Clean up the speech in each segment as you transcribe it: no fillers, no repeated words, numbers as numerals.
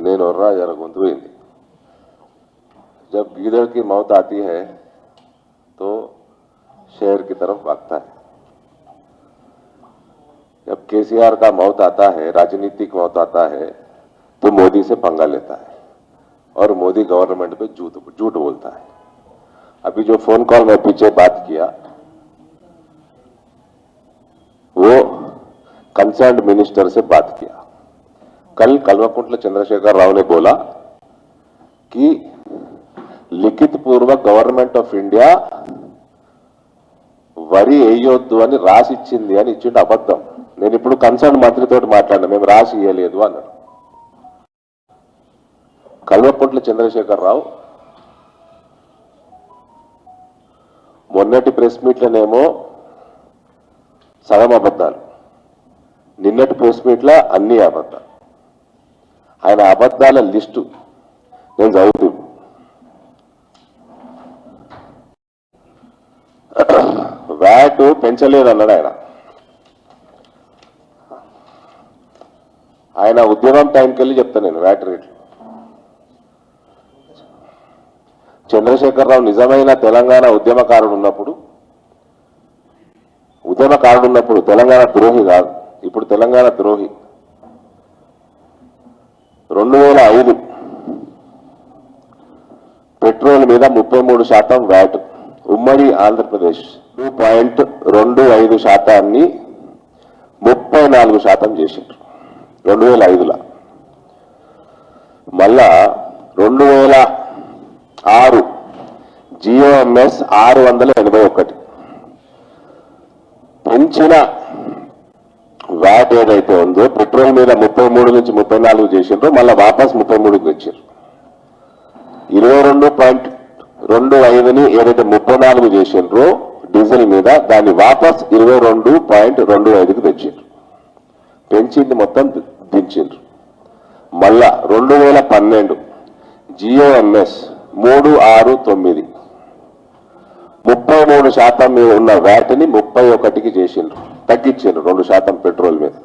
నేను और रहा जरा गुंतु ही जब गीदड़ की मौत आती है तो शेर की तरफ भागता है। जब केसीआर का मौत आता है, राजनीतिक मौत आता है, तो मोदी से पंगा लेता है और मोदी गवर्नमेंट पे झूठ बोलता है। अभी जो फोन कॉल में पीछे बात किया वो कंसर्न्ड मिनिस्टर से बात किया। कल कल्वकुंट्ला चंद्रशेखर राव ने बोला कि लिखित पूर्वक गवर्नमेंट ऑफ इंडिया వరి వేయొద్దు అని రాసి ఇచ్చింది అని ఇచ్చిండు అబద్ధం. నేను ఇప్పుడు కన్సర్న్ మంత్రితో మాట్లాడినా, మేము రాసి ఇవ్వలేదు అన్నాడు. కల్వకుంట్ల చంద్రశేఖర్ రావు మొన్నటి ప్రెస్ మీట్లనేమో సగం అబద్ధాలు, నిన్నటి ప్రెస్ మీట్ల అన్ని అబద్ధాలు. ఆయన అబద్ధాల లిస్టు నేను చదువుతూ వ్యాట్ పెంచలేదన్నాడు ఆయన ఉద్యమం టైంకి వెళ్ళి చెప్తాను నేను వ్యాట్ రేట్లు. చంద్రశేఖరరావు నిజమైన తెలంగాణ ఉద్యమకారుడు ఉన్నప్పుడు తెలంగాణ ద్రోహి కాదు, ఇప్పుడు తెలంగాణ ద్రోహి. 2005 పెట్రోల్ మీద 33% వ్యాట్, ఉమ్మడి ఆంధ్రప్రదేశ్ 2.25%ని 34% చేసిండ్రు 2005లో. మళ్ళా 2006 GOMS 681 పెంచిన వ్యాట్ ఏదైతే ఉందో పెట్రోల్ మీద 33 నుంచి 34 చేసిండ్రో మళ్ళీ వాపస్ 33కి వచ్చారు. 22.25ని ఏదైతే 34 చేసిండ్రో డీజిల్ మీద దాన్ని వాపస్ 22.25కి తెచ్చిండ్రు. పెంచింది మొత్తం దించిండ్రు. మళ్ళా 2012 GOMS 369 33% మీద ఉన్న వ్యాట్ని 31కి చేసిండ్రు, తగ్గించిండ్రు 2% పెట్రోల్ మీద.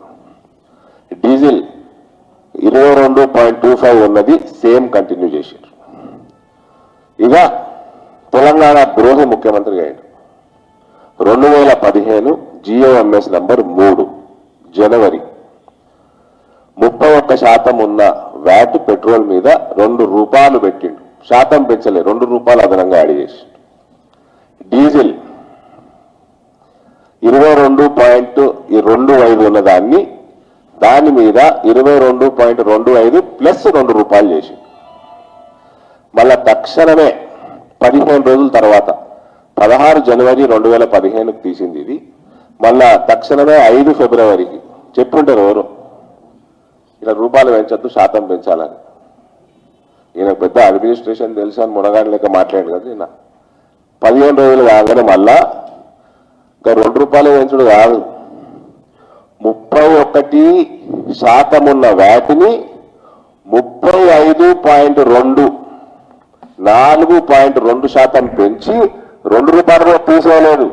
డీజిల్ 22.25 ఉన్నది సేమ్ కంటిన్యూ చేసిండ్రు. ఇక తెలంగాణ ద్రోహి ముఖ్యమంత్రి అయ్యాడు. 2015 GOMS నంబర్ 3 జనవరి 31% ఉన్న వ్యాట్ పెట్రోల్ మీద 2 రూపాయలు పెట్టిండు, శాతం పెంచలే, 2 రూపాయలు అదనంగా యాడ్ చేసి. డీజిల్ 22.25 ఉన్న దాని మీద 22.25 ప్లస్ 2 రూపాయలు చేసి మళ్ళా తక్షణమే 15 రోజుల తర్వాత 16 జనవరి 2015కి తీసింది ఇది. మళ్ళా తక్షణమే 5 ఫిబ్రవరికి చెప్పుంటారు ఎవరు ఇలా రూపాయలు పెంచొద్దు శాతం పెంచాలని. ఈయన పెద్ద అడ్మినిస్ట్రేషన్ తెలుసు అని మునగాని లెక్క మాట్లాడాడు కదా. ఈయన 15 రోజులు కాగానే మళ్ళా ఇంకా 2 రూపాయలు పెంచుడు కాదు, 31% ఉన్న వ్యాట్ని 35.2 4.2% పెంచి 2 రూపాయలు తీసుకోలేదు.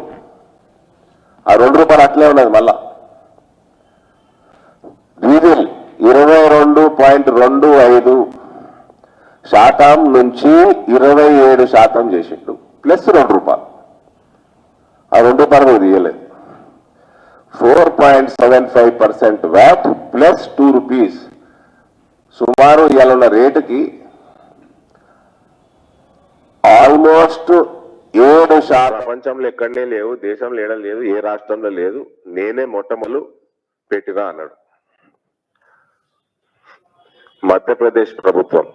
ఆ 2 రూపాయలు అట్లే ఉన్నది. మళ్ళా డీజిల్ 22.25% నుంచి 27% చేసిండు ప్లస్ 2 రూపాయలు. ఆ 2 రూపాయలు మీరు తీయలేదు. 4.75% వ్యాట్ ప్లస్ 2 రూపీస్. సుమారు ఇవాళ ఉన్న రేటుకి ఆల్మోస్ట్ 7% ప్రపంచంలో ఎక్కడనే లేవు, దేశంలో ఏడం లేదు, ఏ రాష్ట్రంలో లేదు, నేనే మొట్టమొదలు పెట్టినా అన్నాడు. మధ్యప్రదేశ్ ప్రభుత్వం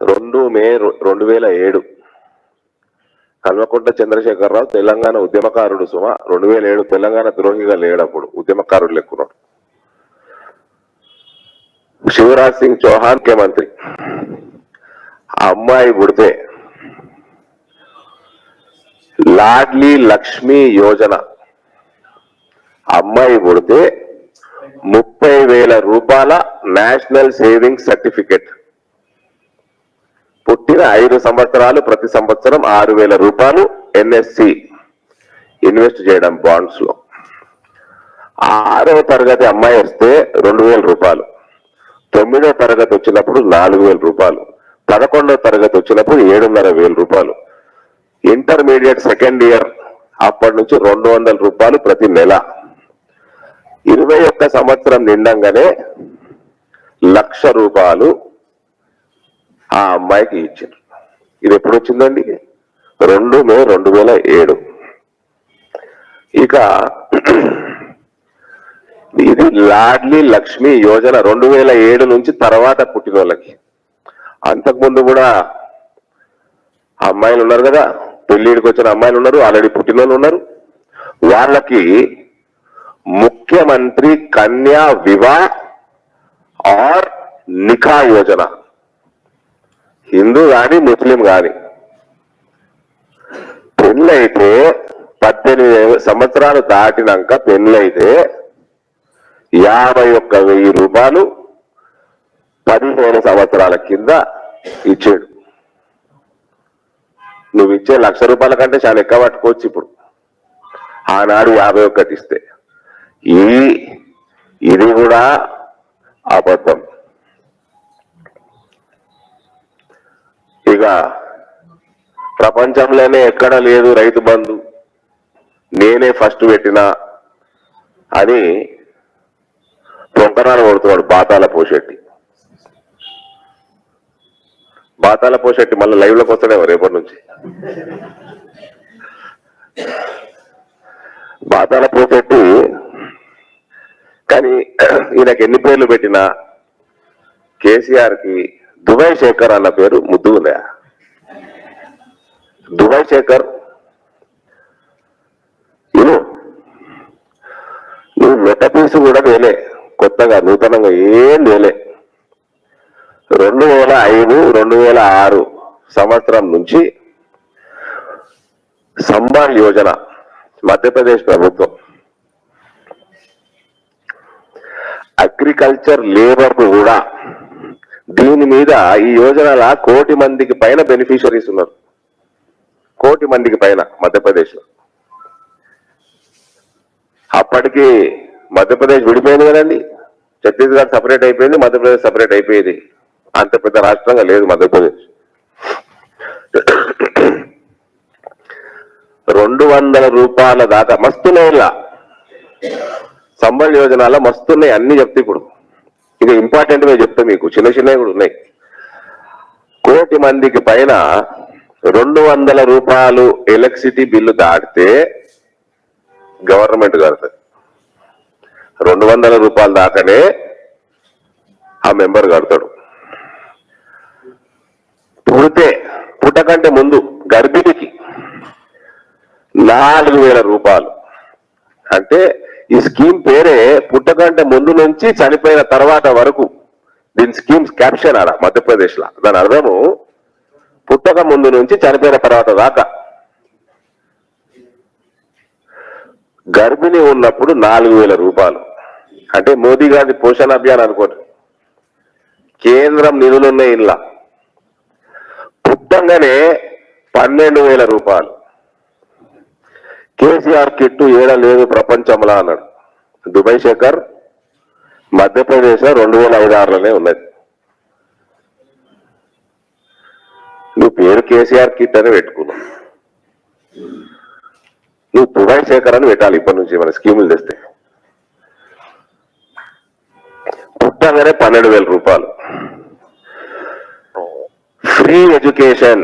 2 మే 2007 కల్వకుంట్ల చంద్రశేఖరరావు తెలంగాణ ఉద్యమకారుడు. 2007 తెలంగాణ ద్రోహిగా లేడప్పుడు, ఉద్యమకారుడు లెక్కున్నాడు. శివరాజ్ సింగ్ చౌహాన్ ముఖ్యమంత్రి. అమ్మాయి పుడితే లాడ్లీ లక్ష్మీ యోజన, అమ్మాయి పుడితే 30,000 రూపాయల నేషనల్ సేవింగ్ సర్టిఫికెట్, పుట్టిన 5 సంవత్సరాలు ప్రతి సంవత్సరం 6,000 రూపాయలు NSC ఇన్వెస్ట్ చేయడం బాండ్స్ లో. 6వ తరగతి అమ్మాయి వస్తే 2,000 రూపాయలు, 9వ తరగతి వచ్చినప్పుడు 4,000 రూపాయలు, 11వ తరగతి వచ్చినప్పుడు 7,500 రూపాయలు, ఇంటర్మీడియట్ సెకండ్ ఇయర్ అప్పటి నుంచి 200 రూపాయలు ప్రతి నెల. 21 సంవత్సరం నిండంగానే 1,00,000 రూపాయలు ఆ అమ్మాయికి ఇచ్చారు. ఇది ఎప్పుడు వచ్చిందండి? 2 మే 2007. ఇక ఇది లాడ్లీ లక్ష్మి యోజన 2007 నుంచి తర్వాత పుట్టిన వాళ్ళకి. అంతకుముందు కూడా అమ్మాయిలు ఉన్నారు కదా, పెళ్లిడికి వచ్చిన అమ్మాయిలు ఉన్నారు, ఆల్రెడీ పుట్టిన వాళ్ళు ఉన్నారు. వాళ్ళకి ముఖ్యమంత్రి కన్యా వివాహ్ ఆర్ నిఖా యోజన, హిందూ కానీ ముస్లిం కానీ పెళ్ళైతే 18 సంవత్సరాలు దాటినాక పెళ్ళైతే 51,000 రూపాయలు 15 సంవత్సరాల కింద ఇచ్చాడు. నువ్వు ఇచ్చే 1,00,000 రూపాయల కంటే చాలా ఎక్కువ పట్టుకోవచ్చు ఇప్పుడు. ఆనాడు 51 ఇస్తే ఇది కూడా అబద్ధం. ఇక ప్రపంచంలోనే ఎక్కడ లేదు రైతు బంధు, నేనే ఫస్ట్ పెట్టినా అని పొంకనాలు కొడుతున్నాడు బాతాల పోషెట్టి. బాతాల పోషెట్టి మళ్ళీ లైవ్ లోకి వస్తాడేమో రేపటి నుంచి. బాతాల పోషెట్టి కానీ ఈయనకి ఎన్ని పేర్లు పెట్టినా కేసీఆర్ కి దుబాయ్ శేఖర్ అన్న పేరు ముద్దు ఉందా? దుబాయ్ శేఖర్ నువ్వు మెట్టపీసు కూడా వేలే, కొత్తగా నూతనంగా ఏం వేలే. 2005, 2006 సంవత్సరం నుంచి సంబాల్ యోజన మధ్యప్రదేశ్ ప్రభుత్వం అగ్రికల్చర్ లేబర్ కు కూడా దీని మీద ఈ యోజనల 1 కోటి మందికి పైన బెనిఫిషరీస్ ఉన్నారు. 1 కోటి మందికి పైన మధ్యప్రదేశ్ లో. అప్పటికి మధ్యప్రదేశ్ విడిపోయింది కదండి, ఛత్తీస్గఢ్ సపరేట్ అయిపోయింది, మధ్యప్రదేశ్ సపరేట్ అయిపోయింది. అంత పెద్ద రాష్ట్రంగా లేదు మధ్యప్రదేశ్. 200 రూపాయల దాకా మస్తున్నాయి. సంబల్ యోజనలో మస్తున్నాయి, అన్ని చెప్తే ఇప్పుడు ఇక ఇంపార్టెంట్ గా చెప్తే మీకు చిన్న చిన్నవి కూడా ఉన్నాయి. 1 కోటి మందికి పైన 200 రూపాయలు ఎలక్ట్రిసిటీ బిల్లు దాటితే గవర్నమెంట్ కడుతుంది. 200 రూపాయలు దాకానే ఆ మెంబర్ కడతాడు. పుట్టకంటే ముందు గర్భిణికి 4,000 రూపాయలు. అంటే ఈ స్కీమ్ పేరే పుట్టకంటే ముందు నుంచి చనిపోయిన తర్వాత వరకు. దీని స్కీమ్ క్యాప్షన్ ఆడ మధ్యప్రదేశ్ లో. దాని అర్థము పుట్టక ముందు నుంచి చనిపోయిన తర్వాత దాకా. గర్భిణి ఉన్నప్పుడు 4,000 రూపాయలు. అంటే మోదీ గారి పోషణ అభియాన్ అనుకోండి. కేంద్రం నిధులున్నాయి ఇలా. పుట్టంగానే 12,000 రూపాయలు. కేసీఆర్ కిట్టు ఏడ లేదు ప్రపంచంలో అన్నాడు దుబాయ్ శేఖర్. మధ్యప్రదేశ్ లో 2005-6లోనే ఉన్నది. నువ్వు పేరు కేసీఆర్ కిట్ అని పెట్టుకున్నావు, నువ్వు దుబాయ్ శేఖర్ అని పెట్టాలి ఇప్పటి నుంచి మన స్కీములు తెస్తే. పుట్టగానే 12,000 రూపాయలు. Free education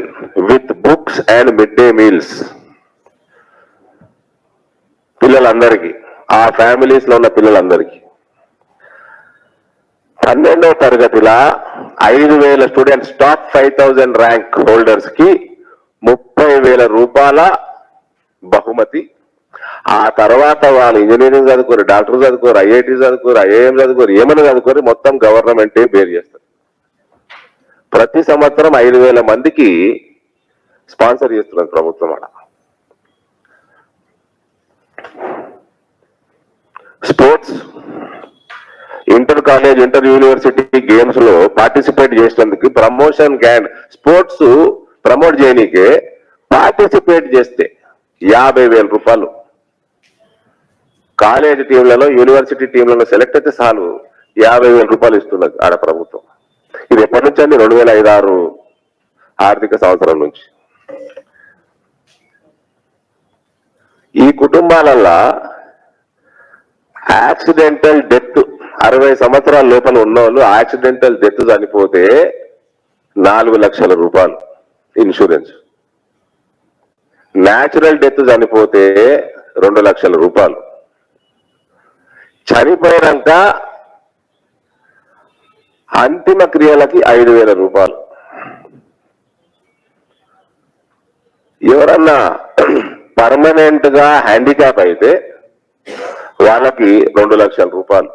with books and mid day meals పిల్లలందరికీ, ఆ ఫ్యామిలీస్ లో ఉన్న పిల్లలందరికీ. 12వ తరగతిలో 5,000 స్టూడెంట్స్, టాప్ 5,000 ర్యాంక్ హోల్డర్స్ కి 30,000 రూపాయల బహుమతి. ఆ తర్వాత వాళ్ళు ఇంజనీరింగ్ చదువుకోరు, డాక్టర్ చదువుకోరు, ఐఐటి చదువుకోరు, ఐఐఎం చదువుకోరు, ఏమైనా చదువుకోరు, మొత్తం గవర్నమెంటే బేర్ చేస్తారు. ప్రతి సంవత్సరం 5,000 మందికి స్పాన్సర్ చేస్తున్నారు ప్రభుత్వం. అలా sports, inter college, inter university games లో పార్టిసిపేట్ చేసినందుకు ప్రమోషన్ గ్రాండ్. స్పోర్ట్స్ ప్రమోట్ చేయనీకే పార్టిసిపేట్ చేస్తే 50,000 రూపాయలు. కాలేజ్ టీంలలో, యూనివర్సిటీ టీంలలో సెలెక్ట్ అయితే చాలు 50,000 రూపాయలు ఇస్తున్నది ఆడ ప్రభుత్వం. ఇది ఎప్పటి నుంచి అండి? 2005-06 ఆర్థిక సంవత్సరం నుంచి. ఈ కుటుంబాలల్లో యాక్సిడెంటల్ డెత్ 60 సంవత్సరాల లోపల ఉన్న వాళ్ళు యాక్సిడెంటల్ డెత్ చనిపోతే 4 లక్షల రూపాయలు ఇన్సూరెన్స్, న్యాచురల్ డెత్ చనిపోతే 2 లక్షల రూపాయలు, చనిపోయాక అంతిమ క్రియలకి 5,000 రూపాయలు. ఎవరన్నా పర్మనెంట్ గా హ్యాండిక్యాప్ అయితే వాళ్ళకి 2 లక్షల రూపాయలు,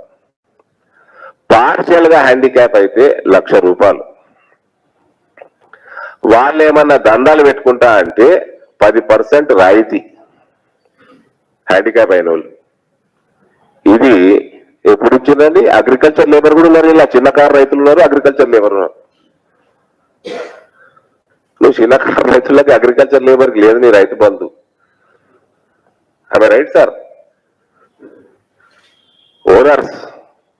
పార్షియల్ గా హ్యాండిక్యాప్ అయితే 1,00,000 రూపాయలు. వాళ్ళు ఏమన్నా దందాలు పెట్టుకుంటా అంటే 10% రాయితీ హ్యాండిక్యాప్ అయిన వాళ్ళు. ఇది ఎప్పుడు ఇచ్చిందండి? అగ్రికల్చర్ లేబర్ కూడా ఉన్నారు, ఇలా చిన్నకారు రైతులు ఉన్నారు, అగ్రికల్చర్ లేబర్ ఉన్నారు. నువ్వు చిన్నకారు రైతులకి అగ్రికల్చర్ లేబర్కి లేదు నీ Rythu Bandhu. Right sir? Owners,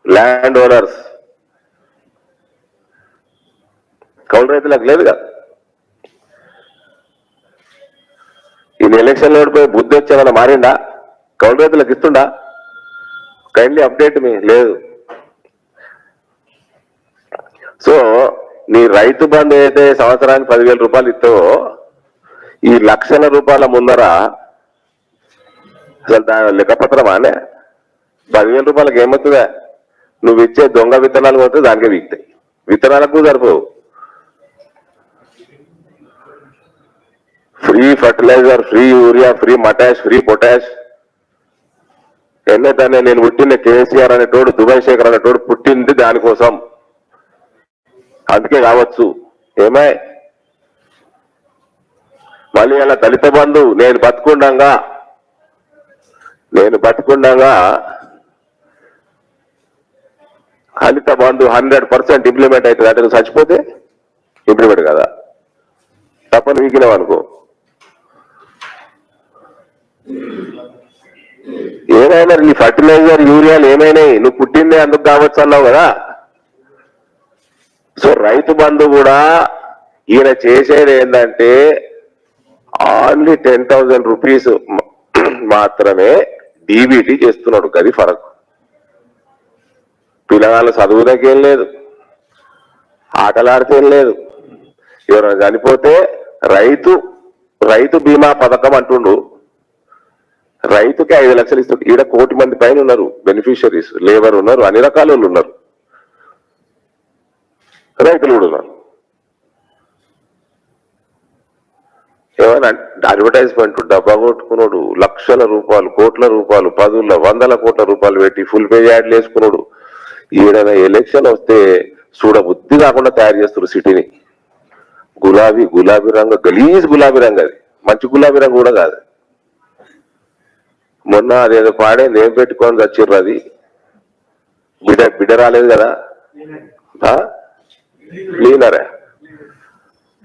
land owners, కౌలు రైతులకు లేదుగా. ఈయన ఎలక్షన్లో ఓడిపోయి బుద్ధి వచ్చేమన్నా మారిందా? కౌలు రైతులకు ఇస్తుండా? కైండ్లీ అప్డేట్ మీ లేదు. సో నీ రైతు బంధు అయితే సంవత్సరానికి 10,000 రూపాయలు ఇస్తావో, ఈ 1,00,000 రూపాయల ముందర అసలు దాని లెక్కపత్రమానే 10,000 రూపాయలకి ఏమవుతుందా? నువ్వు ఇచ్చే దొంగ విత్తనాలు పోతే దానికే వీక్తాయి, విత్తనాలకు సరిపోవు. Free fertiliser, free urea, free మటాష్, ఫ్రీ పొటాష్. ఎన్నైతే నేను పుట్టిన కేసీఆర్ అనేటోడు, దుబాయ్ శేఖర్ అనేటోడు పుట్టింది దానికోసం, అందుకే కావచ్చు. ఏమై మళ్ళీ అలా దళిత బంధు నేను బతుకుండగా దళిత బంధు 100% ఇంప్లిమెంట్ అవుతుంది అంటే నువ్వు చచ్చిపోతే ఇంప్లిమెంట్ కదా, తప్పని వీకినావు అనుకో. ఏమైనా నీ ఫర్టిలైజర్, యూరియాలు ఏమైనాయి? నువ్వు పుట్టిందే అందుకు కావచ్చు అన్నావు కదా. సో రైతు బంధు కూడా ఈయన చేసేది ఏంటంటే ఓన్లీ 10,000 రూపీస్ మాత్రమే డీబీటీ చేస్తున్నాడు. గది ఫరక్. పిల్లగాళ్ళు చదువులకేం లేదు, ఆటలాడితేం లేదు. ఎవరైనా చనిపోతే రైతు బీమా పథకం అంటుండు, రైతుకి 5 లక్షలు ఇస్తుంది. ఈడ 1 కోటి మంది పైన ఉన్నారు బెనిఫిషరీస్, లేబర్ ఉన్నారు, అన్ని రకాల వాళ్ళు ఉన్నారు, రైతులు కూడా ఉన్నారు. ఏమైనా అడ్వర్టైజ్మెంట్ డబ్బా కొట్టుకున్నాడు, లక్షల రూపాయలు, కోట్ల రూపాయలు, 10,00,000, 100 కోట్ల రూపాయలు పెట్టి ఫుల్ పే యాడ్లు వేసుకున్నాడు. ఈడన ఎలక్షన్ వస్తే చూడబుద్ధి కాకుండా తయారు చేస్తున్నారు సిటీని. గులాబీ రంగు, గలీజ్ గులాబీ రంగు, అది మంచి గులాబీ రంగు కూడా కాదు. మొన్న అదేదో పాడే నేమ్ పెట్టుకొని వచ్చిర్రు, అది బిడ్డ రాలేదు కదా, క్లీనరే.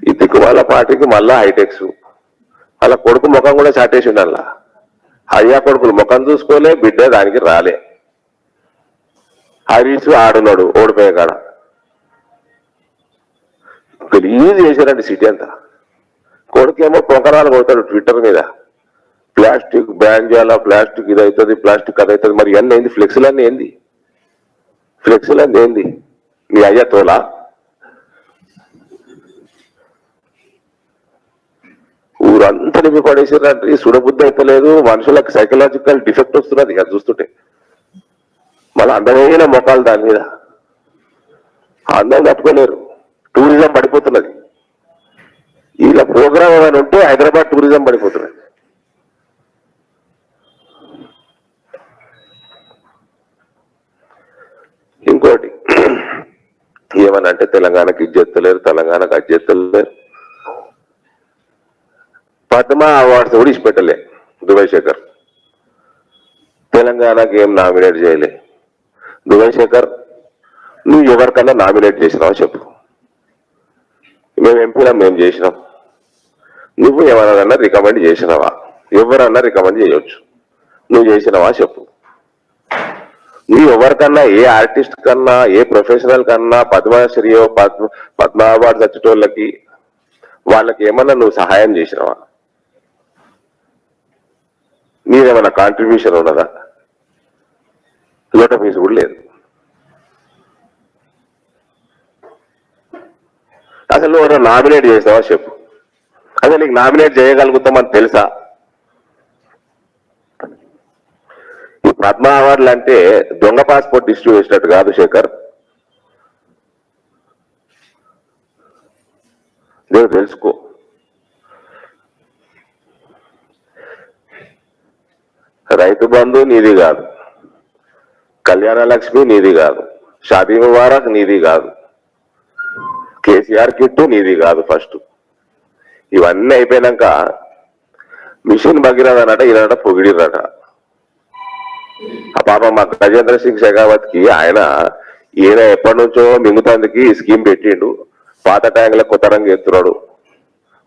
ఈ దిక్కుమాల పార్టీకి మళ్ళా హైటెక్స్. అలా కొడుకు ముఖం కూడా చాటేసి ఉండాల. అయ్యా కొడుకులు ముఖం చూసుకోలే, బిడ్డ దానికి రాలే. హరీష్ ఆడున్నాడు ఓడిపోయే కాడ. గలీజ్ చేశారండి సిటీ అంతా. కొడుకేమో పొంకరాలు కొడతాడు ట్విట్టర్ మీద, ప్లాస్టిక్ బ్యాన్ చేయాలా, ప్లాస్టిక్ ఇది అవుతుంది, ప్లాస్టిక్ అది అవుతుంది. మరి ఇవన్నీ ఏంది? ఫ్లెక్సీలన్నీ ఏంది? ఫ్లెక్సీలన్నీ ఏంది? నీ అయ్యా తోలా? ఊరంతా నింపి పడేసారంటే సుడబుద్ధి అయిపోలేదు. మనుషులకు సైకలాజికల్ డిఫెక్ట్ వస్తున్నది అది చూస్తుంటే. మళ్ళీ అందమైన మొక్కలు దాని మీద అందం తట్టుకోలేరు. టూరిజం పడిపోతున్నది. ఇలా ప్రోగ్రామ్ ఏమైనా ఉంటే హైదరాబాద్ టూరిజం పడిపోతున్నది. ఇంకోటి ఏమనంటే తెలంగాణకి ఇజ్జెత్తలేరు, తెలంగాణకు అజ్జెత్తలేరు. పద్మ అవార్డ్స్ కూడా ఇచ్చిపెట్టలే దుబాయ్ శేఖర్. తెలంగాణకి ఏం నామినేట్ చేయలే. దుబాయ్ శేఖర్, నువ్వు ఎవరికన్నా నామినేట్ చేసినావా చెప్పు. మేము ఎంపీలా మేము చేసినాం. నువ్వు ఎవరన్నా రికమెండ్ చేసినావా? ఎవరన్నా రికమెండ్ చేయవచ్చు. నువ్వు చేసినావా చెప్పు. ఇది ఎవరికన్నా, ఏ ఆర్టిస్ట్ కన్నా, ఏ ప్రొఫెషనల్ కన్నా, పద్మశ్రీయో పద్మ అవార్డు వచ్చేటోళ్ళకి వాళ్ళకి ఏమన్నా నువ్వు సహాయం చేసినావా? నీదేమన్నా కాంట్రిబ్యూషన్ ఉన్నదా? లోట ఫీజు కూడా లేదు. అసలు నువ్వు నామినేట్ చేసావా చెప్పు. అసలు నీకు నామినేట్ చేయగలుగుతామని తెలుసా? ఈ పద్మ అవార్డులు అంటే దొంగ పాస్పోర్ట్ ఇష్యూ చేసినట్టు కాదు శేఖర్. నువ్వు తెలుసుకో. రైతు బంధు నీది కాదు, కళ్యాణ లక్ష్మి నీది కాదు, షాదీ ముబారక్ నీది కాదు, కేసీఆర్ కిట్టు నీది కాదు. ఫస్ట్ ఇవన్నీ అయిపోయినాక మిషన్ భగీరథ అన్నట ఈయనట పొగిడిరట. ఆ పాప మా గజేంద్ర సింగ్ షెకావత్ కి ఈయన ఎప్పటి నుంచో మింగుతందుకి స్కీమ్ పెట్టిండు. పాత ట్యాంకులకు కొత్త రంగు ఎత్తున్నాడు,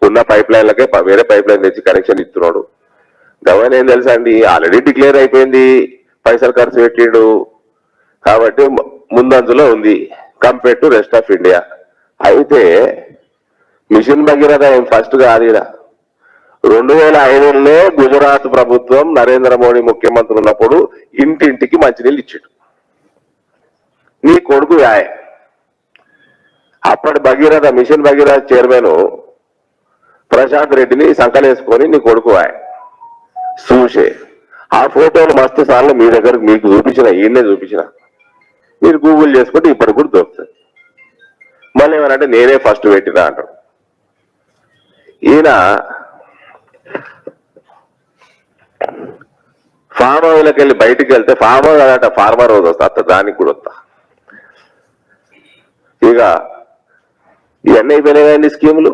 ఉన్న పైప్ లైన్లకే వేరే పైప్ లైన్ తెచ్చి కనెక్షన్ ఇస్తున్నాడు. గవర్న ఏం తెలుసా అండి, ఆల్రెడీ డిక్లేర్ అయిపోయింది, పైసలు ఖర్చు పెట్టిండు కాబట్టి ముందంజలో ఉంది compare to rest of India. అయితే మిషన్ భగీరథ ఏం ఫస్ట్ కాదు. 2005లో గుజరాత్ ప్రభుత్వం నరేంద్ర మోడీ ముఖ్యమంత్రి ఉన్నప్పుడు ఇంటింటికి మంచినీళ్ళు ఇచ్చాడు. నీ కొడుకు అప్పటి భగీరథ మిషన్ భగీరథ చైర్మన్ ప్రశాంత్ రెడ్డిని సంకలేసుకొని నీ కొడుకు చూసే ఆ ఫోటోలు మస్తు సార్లు మీ దగ్గర మీకు చూపించిన, ఈయన్నే చూపించిన, మీరు గూగుల్ చేసుకుంటే ఇప్పటికి కూడా దొరుకుతుంది. మళ్ళీ ఏమనంటే నేనే ఫస్ట్ పెట్టినా అంటాడు. ఈయన ఫామ్ హౌస్లోకి వెళ్ళి బయటికి వెళ్తే ఫామ్ హౌస్ అదట ఫార్మర్ హౌస్ వస్తా అత్త, దానికి కూడా వస్తా. ఇక ఇవన్నీ అయిపోయినాయండి స్కీములు.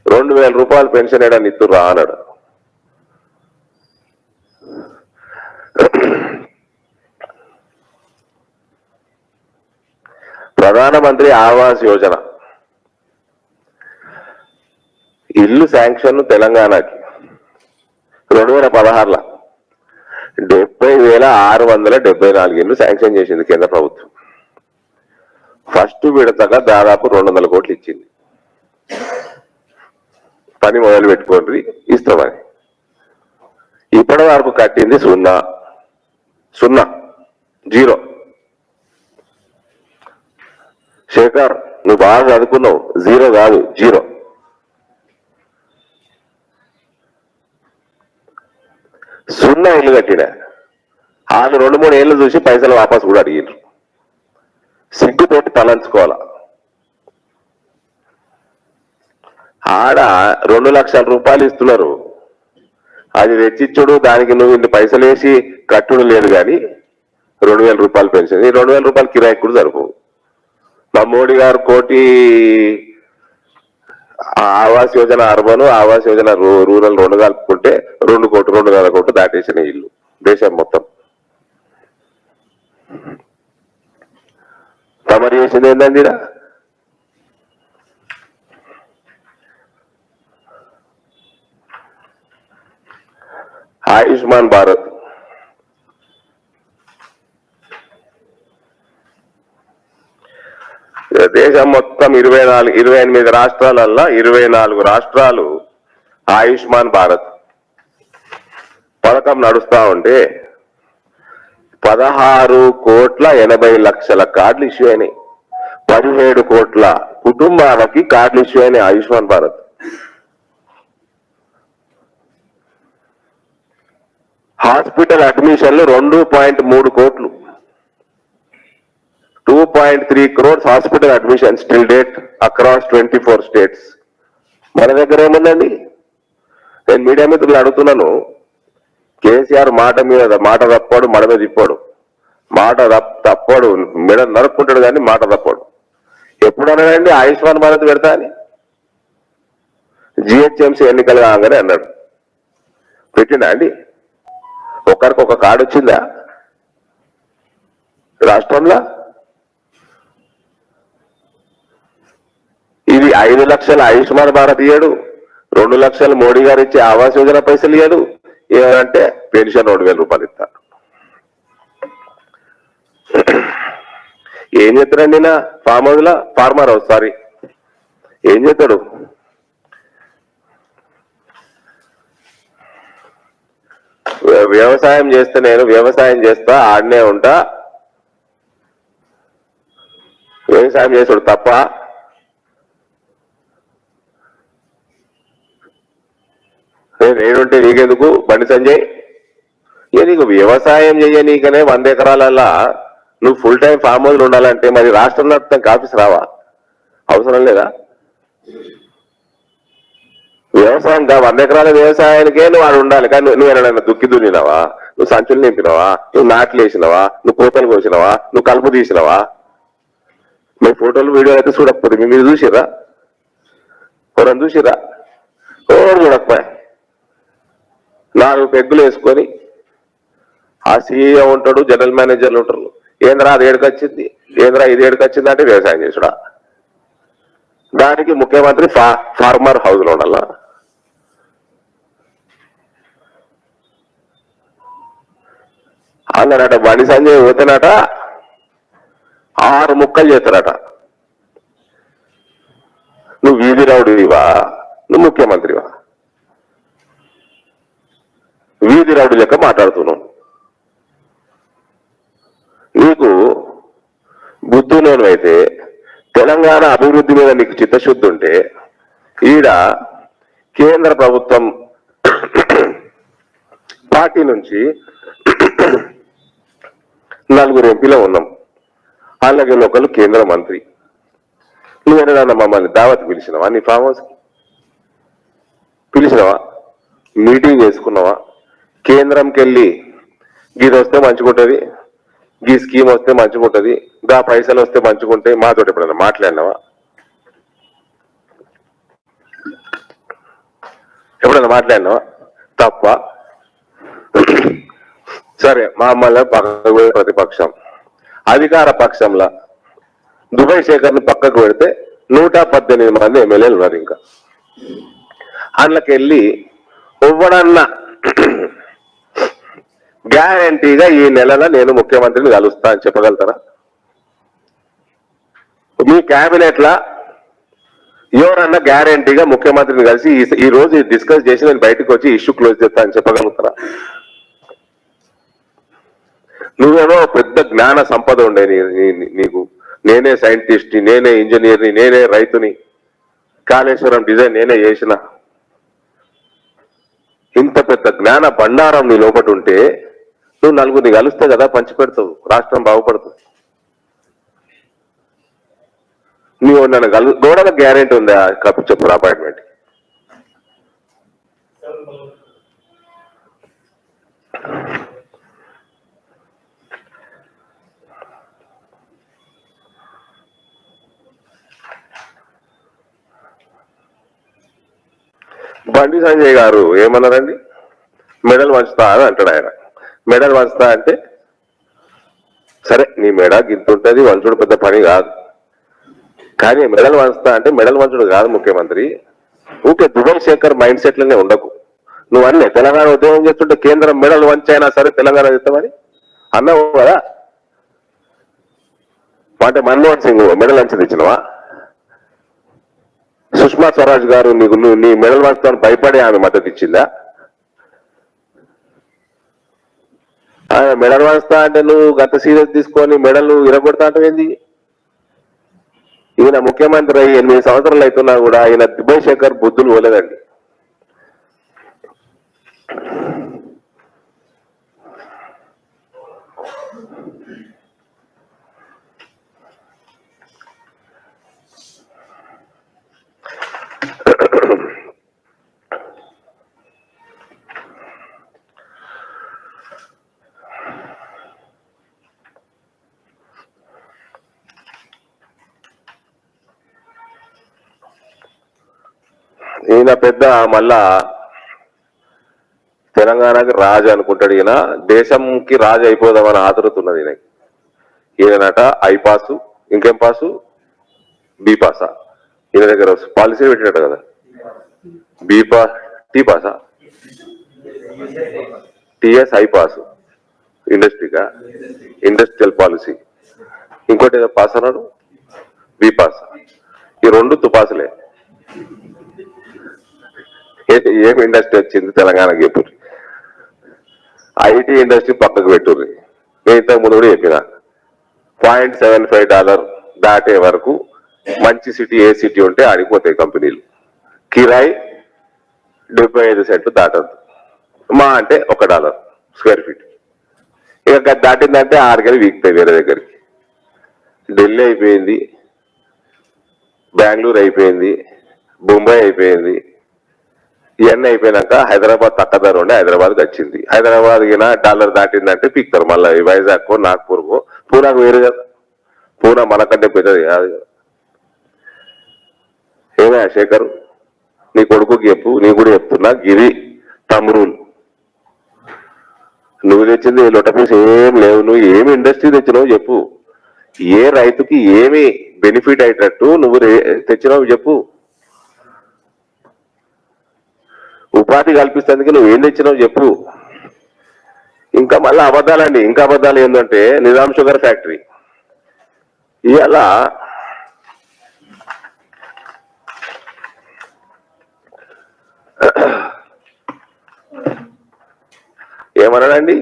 2000 రూపాయలు పెన్షన్ ఏడాన్ని ఇస్తుర్రా అన్నాడు. ప్రధానమంత్రి ఆవాస్ యోజన ఇల్లు శాంక్షన్ తెలంగాణకి 2016లో 70,674 ఇల్లు శాంక్షన్ చేసింది కేంద్ర ప్రభుత్వం. ఫస్ట్ విడతగా దాదాపు 200 కోట్లు ఇచ్చింది. పని మొదలు పెట్టుకోండి ఇస్తామని. ఇప్పటి వరకు కట్టింది 0. శేఖర్ నువ్వు బాగా చదువుకున్నావు, 0 కాదు 0. సున్నా ఇల్లు కట్టిన వాళ్ళు 2-3 ఏళ్ళు చూసి పైసలు వాపసు కూడా అడిగినారు. సిగ్గుతోటి తలంచుకోవాలా. ఆడ 2 లక్షల రూపాయలు ఇస్తున్నారు, అది తెచ్చిచ్చుడు, దానికి నువ్వు ఇన్ని పైసలు వేసి కట్టుడు లేదు. కానీ 2000 రూపాయలు పెన్షన్, ఈ 2000 రూపాయలు కిరాయి కూడా సరిపోవు. మా మోడీ గారు కోటి ఆవాస్ యోజన అర్బన్, ఆవాస్ యోజన రూరల్ 2 కలుపుకుంటే 2 కోట్లు 2,5 కోట్లు దాటేసిన ఇల్లు దేశం మొత్తం. తమరు చేసింది ఏంటండి? ఆయుష్మాన్ భారత్ దేశం మొత్తం 28 రాష్ట్రాలల్లో 24 రాష్ట్రాలు ఆయుష్మాన్ భారత్ పథకం నడుస్తా ఉంటే 16,80,00,000 కార్డులు ఇష్యూ అయినాయి. 17 కోట్ల కుటుంబాలకి కార్డులు ఇష్యూ అయినాయి ఆయుష్మాన్ భారత్. హాస్పిటల్ అడ్మిషన్లు 2.3 కోట్లు, 2.3 crores hospital admissions till date across 24 states. మన దగ్గర ఏముందండి? నేను మీడియా మిత్రులు అడుగుతున్నాను. కేసీఆర్ మాట తప్పాడు, మడ మీద తిప్పాడు. మాట తప్పాడు, మెడ నరుక్కుంటాడు కానీ మాట తప్పాడు. ఎప్పుడన్నాడండి ఆయుష్మాన్ భారత్ పెడతా అని? జిహెచ్ఎంసీ ఎన్నికలు కాగానే అన్నాడు. పెట్టిందా అండి? ఒకరికి ఒక కార్డు వచ్చిందా రాష్ట్రంలో? ఇది 5 లక్షల ఆయుష్మాన్ భారత్ ఇయ్యాడు, 2 లక్షలు మోడీ గారు ఇచ్చే ఆవాస్ యోజన పైసలు ఇయ్యాడు. ఏమంటే పెన్షన్ 2,000 రూపాయలు ఇస్తారు. ఏం చేస్తాడండి నా ఫామ్ హౌస్ లా ఫార్మర్ హౌస్ సారీ ఏం చేస్తాడు? వ్యవసాయం చేస్తే నేను వ్యవసాయం చేస్తా ఆడనే ఉంటా, వ్యవసాయం చేసాడు తప్ప నేనుంటే నీకెందుకు బండి సంజయ్? నీకు వ్యవసాయం చెయ్యనీకనే 100 ఎకరాలల్లా నువ్వు ఫుల్ టైం ఫామ్ హౌస్లు ఉండాలంటే మరి రాష్ట్రం వ్యాప్తంగా ఆఫీస్ రావా? అవసరం లేదా? వ్యవసాయం 100 ఎకరాల వ్యవసాయానికే నువ్వు వాడు ఉండాలి, కానీ నువ్వు ఏమైనా దుక్కి దున్నినావా? నువ్వు సంచులు నింపినవా? నువ్వు నాట్లు వేసినవా? నువ్వు కోతలు కోసినవా? నువ్వు కలుపు తీసినవా? మీ ఫోటోలు వీడియోలు అయితే చూడకపోతే మీరు చూసిరా? ఎవరన్నా చూసిరా? ఎవరు చూడకపోయా 4 పెగ్గులు వేసుకొని ఆ సీఏ ఉంటాడు, జనరల్ మేనేజర్లు ఉంటారు. ఏంద్రా అది ఏడుకొచ్చింది, ఏంద్రా ఇది ఏడుకొచ్చింది అంటే వ్యవసాయం చేసుడా. దానికి ముఖ్యమంత్రి ఫార్మర్ హౌస్లో ఉండాల. అన్నారట బండి సంజయ్ పోతేనట 6 ముక్కలు చేస్తారట. నువ్వు వీధి రౌడీవా? నువ్వు ముఖ్యమంత్రివా? వీధి రౌడీ లెక్క మాట్లాడుతున్నావు. నీకు బుద్ధులోను అయితే తెలంగాణ అభివృద్ధి మీద నీకు చిత్తశుద్ధి ఉంటే ఈడ కేంద్ర ప్రభుత్వం పార్టీ నుంచి 4 ఎంపీలో ఉన్నాం. అలాగే ఒకళ్ళు కేంద్ర మంత్రి. నువ్వేనా మమ్మల్ని దావత్ పిలిచినవా? నీ ఫామ్ హౌస్ పిలిచినవా? మీటింగ్ చేసుకున్నావా? కేంద్రంకి వెళ్ళి గీది వస్తే మంచిగుంటది, గీ స్కీమ్ వస్తే మంచిగుంటది, గా పైసలు వస్తే మంచిగుంటే మాతో ఎప్పుడైనా మాట్లాడినావా? ఎప్పుడైనా మాట్లాడినావా? తప్ప. సరే మమ్మల్ని పక్కకు ప్రతిపక్షం, అధికార పక్షంలో దుబాయ్ శేఖర్ని పక్కకు పెడితే 118 మంది ఎమ్మెల్యేలు ఉన్నారు. ఇంకా అందులోకి వెళ్ళి ఇవ్వడన్నా గ్యారంటీగా ఈ నెలలో నేను ముఖ్యమంత్రిని కలుస్తా అని చెప్పగలుగుతారా? మీ క్యాబినెట్ లా ఎవరన్నా గ్యారంటీగా ముఖ్యమంత్రిని కలిసి ఈ రోజు డిస్కస్ చేసి నేను బయటకు వచ్చి ఇష్యూ క్లోజ్ చేస్తా అని చెప్పగలుగుతారా? నువ్వేమో పెద్ద జ్ఞాన సంపద ఉండే నీకు, నేనే సైంటిస్ట్, నేనే ఇంజనీర్ని, నేనే రైతుని, కాళేశ్వరం డిజైన్ నేనే చేసిన, ఇంత పెద్ద జ్ఞాన బండారం నీ లోపల ఉంటే నువ్వు 4 కలిస్తే కదా పంచిపెడతావు, రాష్ట్రం బాగుపడుతుంది. నువ్వు నన్ను గోడల గ్యారెంటీ ఉందా? కప్పు చెప్పు అపాయింట్మెంట్. బండి సంజయ్ గారు ఏమన్నారండి? మెడల్ వంచుతా అని అంటాడు ఆయన. మెడల్ వంచుతా అంటే సరే నీ మెడ గింతుంటది, వంచుడు పెద్ద పని కాదు. కానీ మెడల్ వంచుతా అంటే మెడల్ వంచుడు కాదు ముఖ్యమంత్రి. ఊకే దుబాయ్ శేఖర్ మైండ్ సెట్లనే ఉండకు. నువ్వు అన్నీ తెలంగాణ ఉద్యోగం చేస్తుంటే కేంద్రం మెడల్ వంచైనా సరే తెలంగాణ చేస్తామని అన్నావు కదా. అంటే మన్మోహన్ సింగ్ మెడల్ వంచి తెచ్చినవా? సుష్మా స్వరాజ్ గారు నీ మెడల్ వంచుతాను భయపడి ఆమె మద్దతు ఇచ్చిందా? మెడల్ వంచుతా అంటే నువ్వు గత సీరియస్ తీసుకొని మెడల్ ఇరగొడతా అంటే ఏంది? ఈయన ముఖ్యమంత్రి 8 సంవత్సరాలు అవుతున్నా కూడా ఈయన దుబాయ్ శేఖర్ బుద్ధులు పోలేదండి. ఈయన పెద్ద మళ్ళా తెలంగాణకి రాజు అనుకుంటాడు. ఈయన దేశంకి రాజు అయిపోదామని ఆతరుతున్నది ఈయనకి. ఈయనట ఐపాసు, ఇంకేం పాసు, బి పాసా ఈయన దగ్గర పాలసీ పెట్టినట్టు కదా. టీ పాసా, టిఎస్ ఐపాసు ఇండస్ట్రీగా, ఇండస్ట్రియల్ పాలసీ. ఇంకోటి ఏదో పాస్ అన్నాడు, బి పాస్. ఈ రెండు తుపాసులే. ఏం ఇండస్ట్రీ వచ్చింది తెలంగాణకి చెప్పు. ఐటీ ఇండస్ట్రీ పక్కకు పెట్టుర్రి. నేను ఇంతకు ముందు కూడా చెప్పిన $0.75 దాటే వరకు మంచి సిటీ ఏ సిటీ ఉంటే ఆడిపోతాయి కంపెనీలు. కిరాయి 75 సెంట్లు దాటద్దు, మా అంటే $1 స్క్వేర్ ఫీట్. ఇక దాటిందంటే 6 గది వీక్తాయి వేరే దగ్గరికి. ఢిల్లీ అయిపోయింది, బెంగళూరు అయిపోయింది, బొంబాయి అయిపోయింది. ఇవన్నీ అయిపోయినాక హైదరాబాద్ తక్కువ ధర ఉండే హైదరాబాద్కి వచ్చింది. హైదరాబాద్ $1 దాటిందంటే పీక్తారు మళ్ళీ వైజాగ్కో నాగ్పూర్కో. పూనాకు వేరు కదా, పూనా మనకంటే పెద్దది కాదు కదా. ఏమే శేఖర్, నీ కొడుకుకి చెప్పు, నీ కూడా చెప్తున్నా, గిరి తమ్రూల్ నువ్వు తెచ్చింది లొట్టపీస్ ఏం లేవు. నువ్వు ఏమి ఇండస్ట్రీ తెచ్చినావు చెప్పు. ఏ రైతుకి ఏమి బెనిఫిట్ అయ్యేటట్టు నువ్వు తెచ్చినావు చెప్పు. ఉపాధి కల్పిస్తేందుకు నువ్వు ఏం తెచ్చినావు చెప్పు. ఇంకా మళ్ళీ అబద్ధాలండి, ఇంకా అబద్ధాలు ఏంటంటే నిజాం షుగర్ ఫ్యాక్టరీ ఇవాళ ఏమన్నాడండి,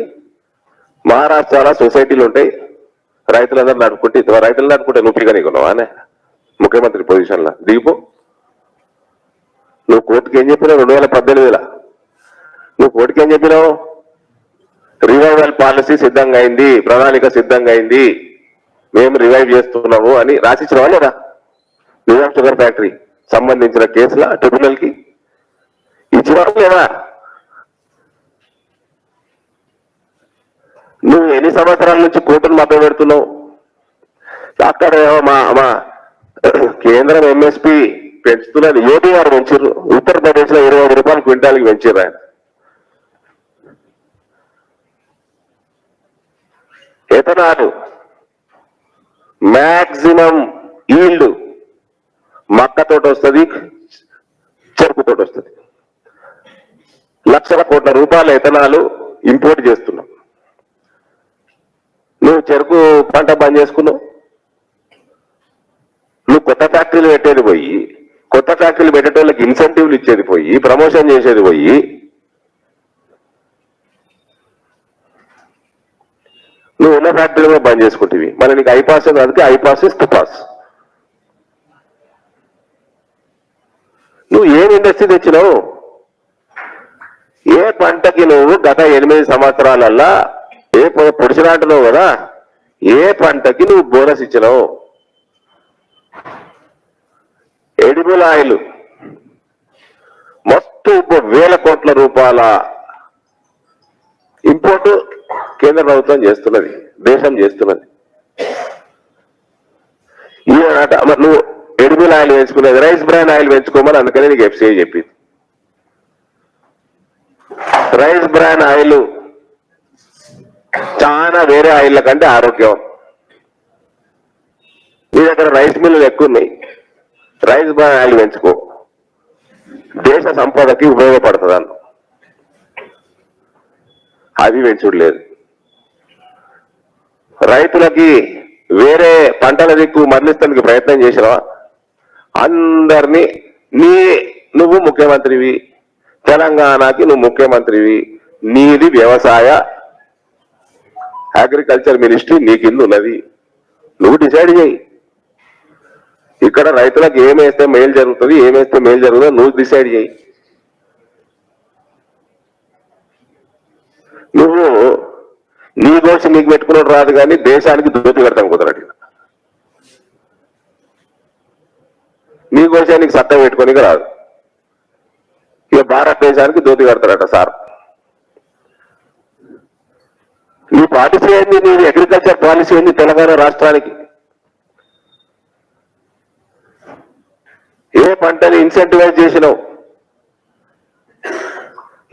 మహారాష్ట్రలో సొసైటీలు ఉంటాయి, రైతులందరూ నడుపుకుంటే రైతులు నడుపుకుంటే నువ్వు పిగా నీకున్నావా అనే ముఖ్యమంత్రి పొజిషన్లో దిగిపో. నువ్వు కోర్టుకి ఏం చెప్పినావు 2018లో? నువ్వు కోర్టుకి ఏం చెప్పినావు? రివైవల్ పాలసీ సిద్ధంగా అయింది, ప్రణాళిక సిద్ధంగా అయింది, మేము రివైవ్ చేస్తున్నాము అని రాసిచ్చినావా లేదా? నిజాం షుగర్ ఫ్యాక్టరీ సంబంధించిన కేసుల ట్రిబ్యునల్ కి ఇచ్చినావా లేదా? నువ్వు ఎన్ని సంవత్సరాల నుంచి కోర్టును మభ్య పెడుతున్నావు? అక్కడ మా కేంద్రం ఎంఎస్పీ పెంచుతున్నది, యోగి గారు పెంచారు. ఉత్తరప్రదేశ్ లో ₹25 క్వింటాల్కి పెంచారు ఆయన. ఎథనాల్ మ్యాక్సిమం ఈల్డ్ మక్కతోటి వస్తుంది, చెరుకుతోటి వస్తుంది. లక్షల కోట్ల రూపాయల ఎథనాల్ ఇంపోర్ట్ చేస్తున్నాం. నువ్వు చెరుకు పంట బంద్ చేసుకున్నావు. నువ్వు కొత్త ఫ్యాక్టరీలు పెట్టేది పోయి, కొత్త ఫ్యాక్టరీలు పెట్టేటోళ్ళకి ఇన్సెంటివ్లు ఇచ్చేది పోయి, ప్రమోషన్ చేసేది పోయి, నువ్వు ఉన్న ఫ్యాక్టరీలో బంద్ చేసుకుంటేవి. మరి నీకు ఐపాస్ అందుకే ఐపాస్ ఇస్ తుపాస్. నువ్వు ఏం ఇండస్ట్రీ తెచ్చినావు? ఏ పంటకి నువ్వు గత 8 సంవత్సరాలల్లా ఏ పొడిచినాంటున్నావు కదా, ఏ పంటకి నువ్వు బోనస్ ఇచ్చినావు? ఎడిబుల్ ఆయిల్ మొత్తం ₹1,000 కోట్ల ఇంపోర్ట్ కేంద్ర ప్రభుత్వం చేస్తున్నది, దేశం చేస్తున్నది. నువ్వు ఎడిబుల్ ఆయిల్ పెంచుకునేది, రైస్ బ్రాన్ ఆయిల్ పెంచుకోమని అందుకని నీకు ఎఫ్సిఐ చెప్పింది. రైస్ బ్రాన్ ఆయిల్ చాలా వేరే ఆయిల్ల కంటే ఆరోగ్యం. నీ దగ్గర రైస్ మిల్లులు ఎక్కువ ఉన్నాయి, రైస్ బ్రాన్ ఆయిల్ పెంచుకో, దేశ సంపదకి ఉపయోగపడుతుంది అన్న. అది పెంచుడు రైతులకి వేరే పంటల దిక్కు మరలిస్తానికి ప్రయత్నం చేసినావా? అందరినీ నువ్వు ముఖ్యమంత్రివి, తెలంగాణకి నువ్వు ముఖ్యమంత్రివి, నీది వ్యవసాయ అగ్రికల్చర్ మినిస్ట్రీ నీ కింద ఉన్నది, నువ్వు డిసైడ్ చేయి. ఇక్కడ రైతులకు ఏమేస్తే మేలు జరుగుతుంది, ఏమేస్తే మేలు జరుగుతుందో నువ్వు డిసైడ్ చేయి. నువ్వు నీ కోసం నీకు పెట్టుకున్నాడు రాదు, కానీ దేశానికి దోతి కడతాం కుదరటి. నీ కోశానికి సత్తా పెట్టుకోనికి రాదు, ఇక భారతదేశానికి దోతి కడతారట సార్. నీ పాలసీ ఏంది? నీ అగ్రికల్చర్ పాలసీ ఏంది తెలంగాణ రాష్ట్రానికి? ఏ పంటని ఇన్సెంటివైజ్ చేసినావు?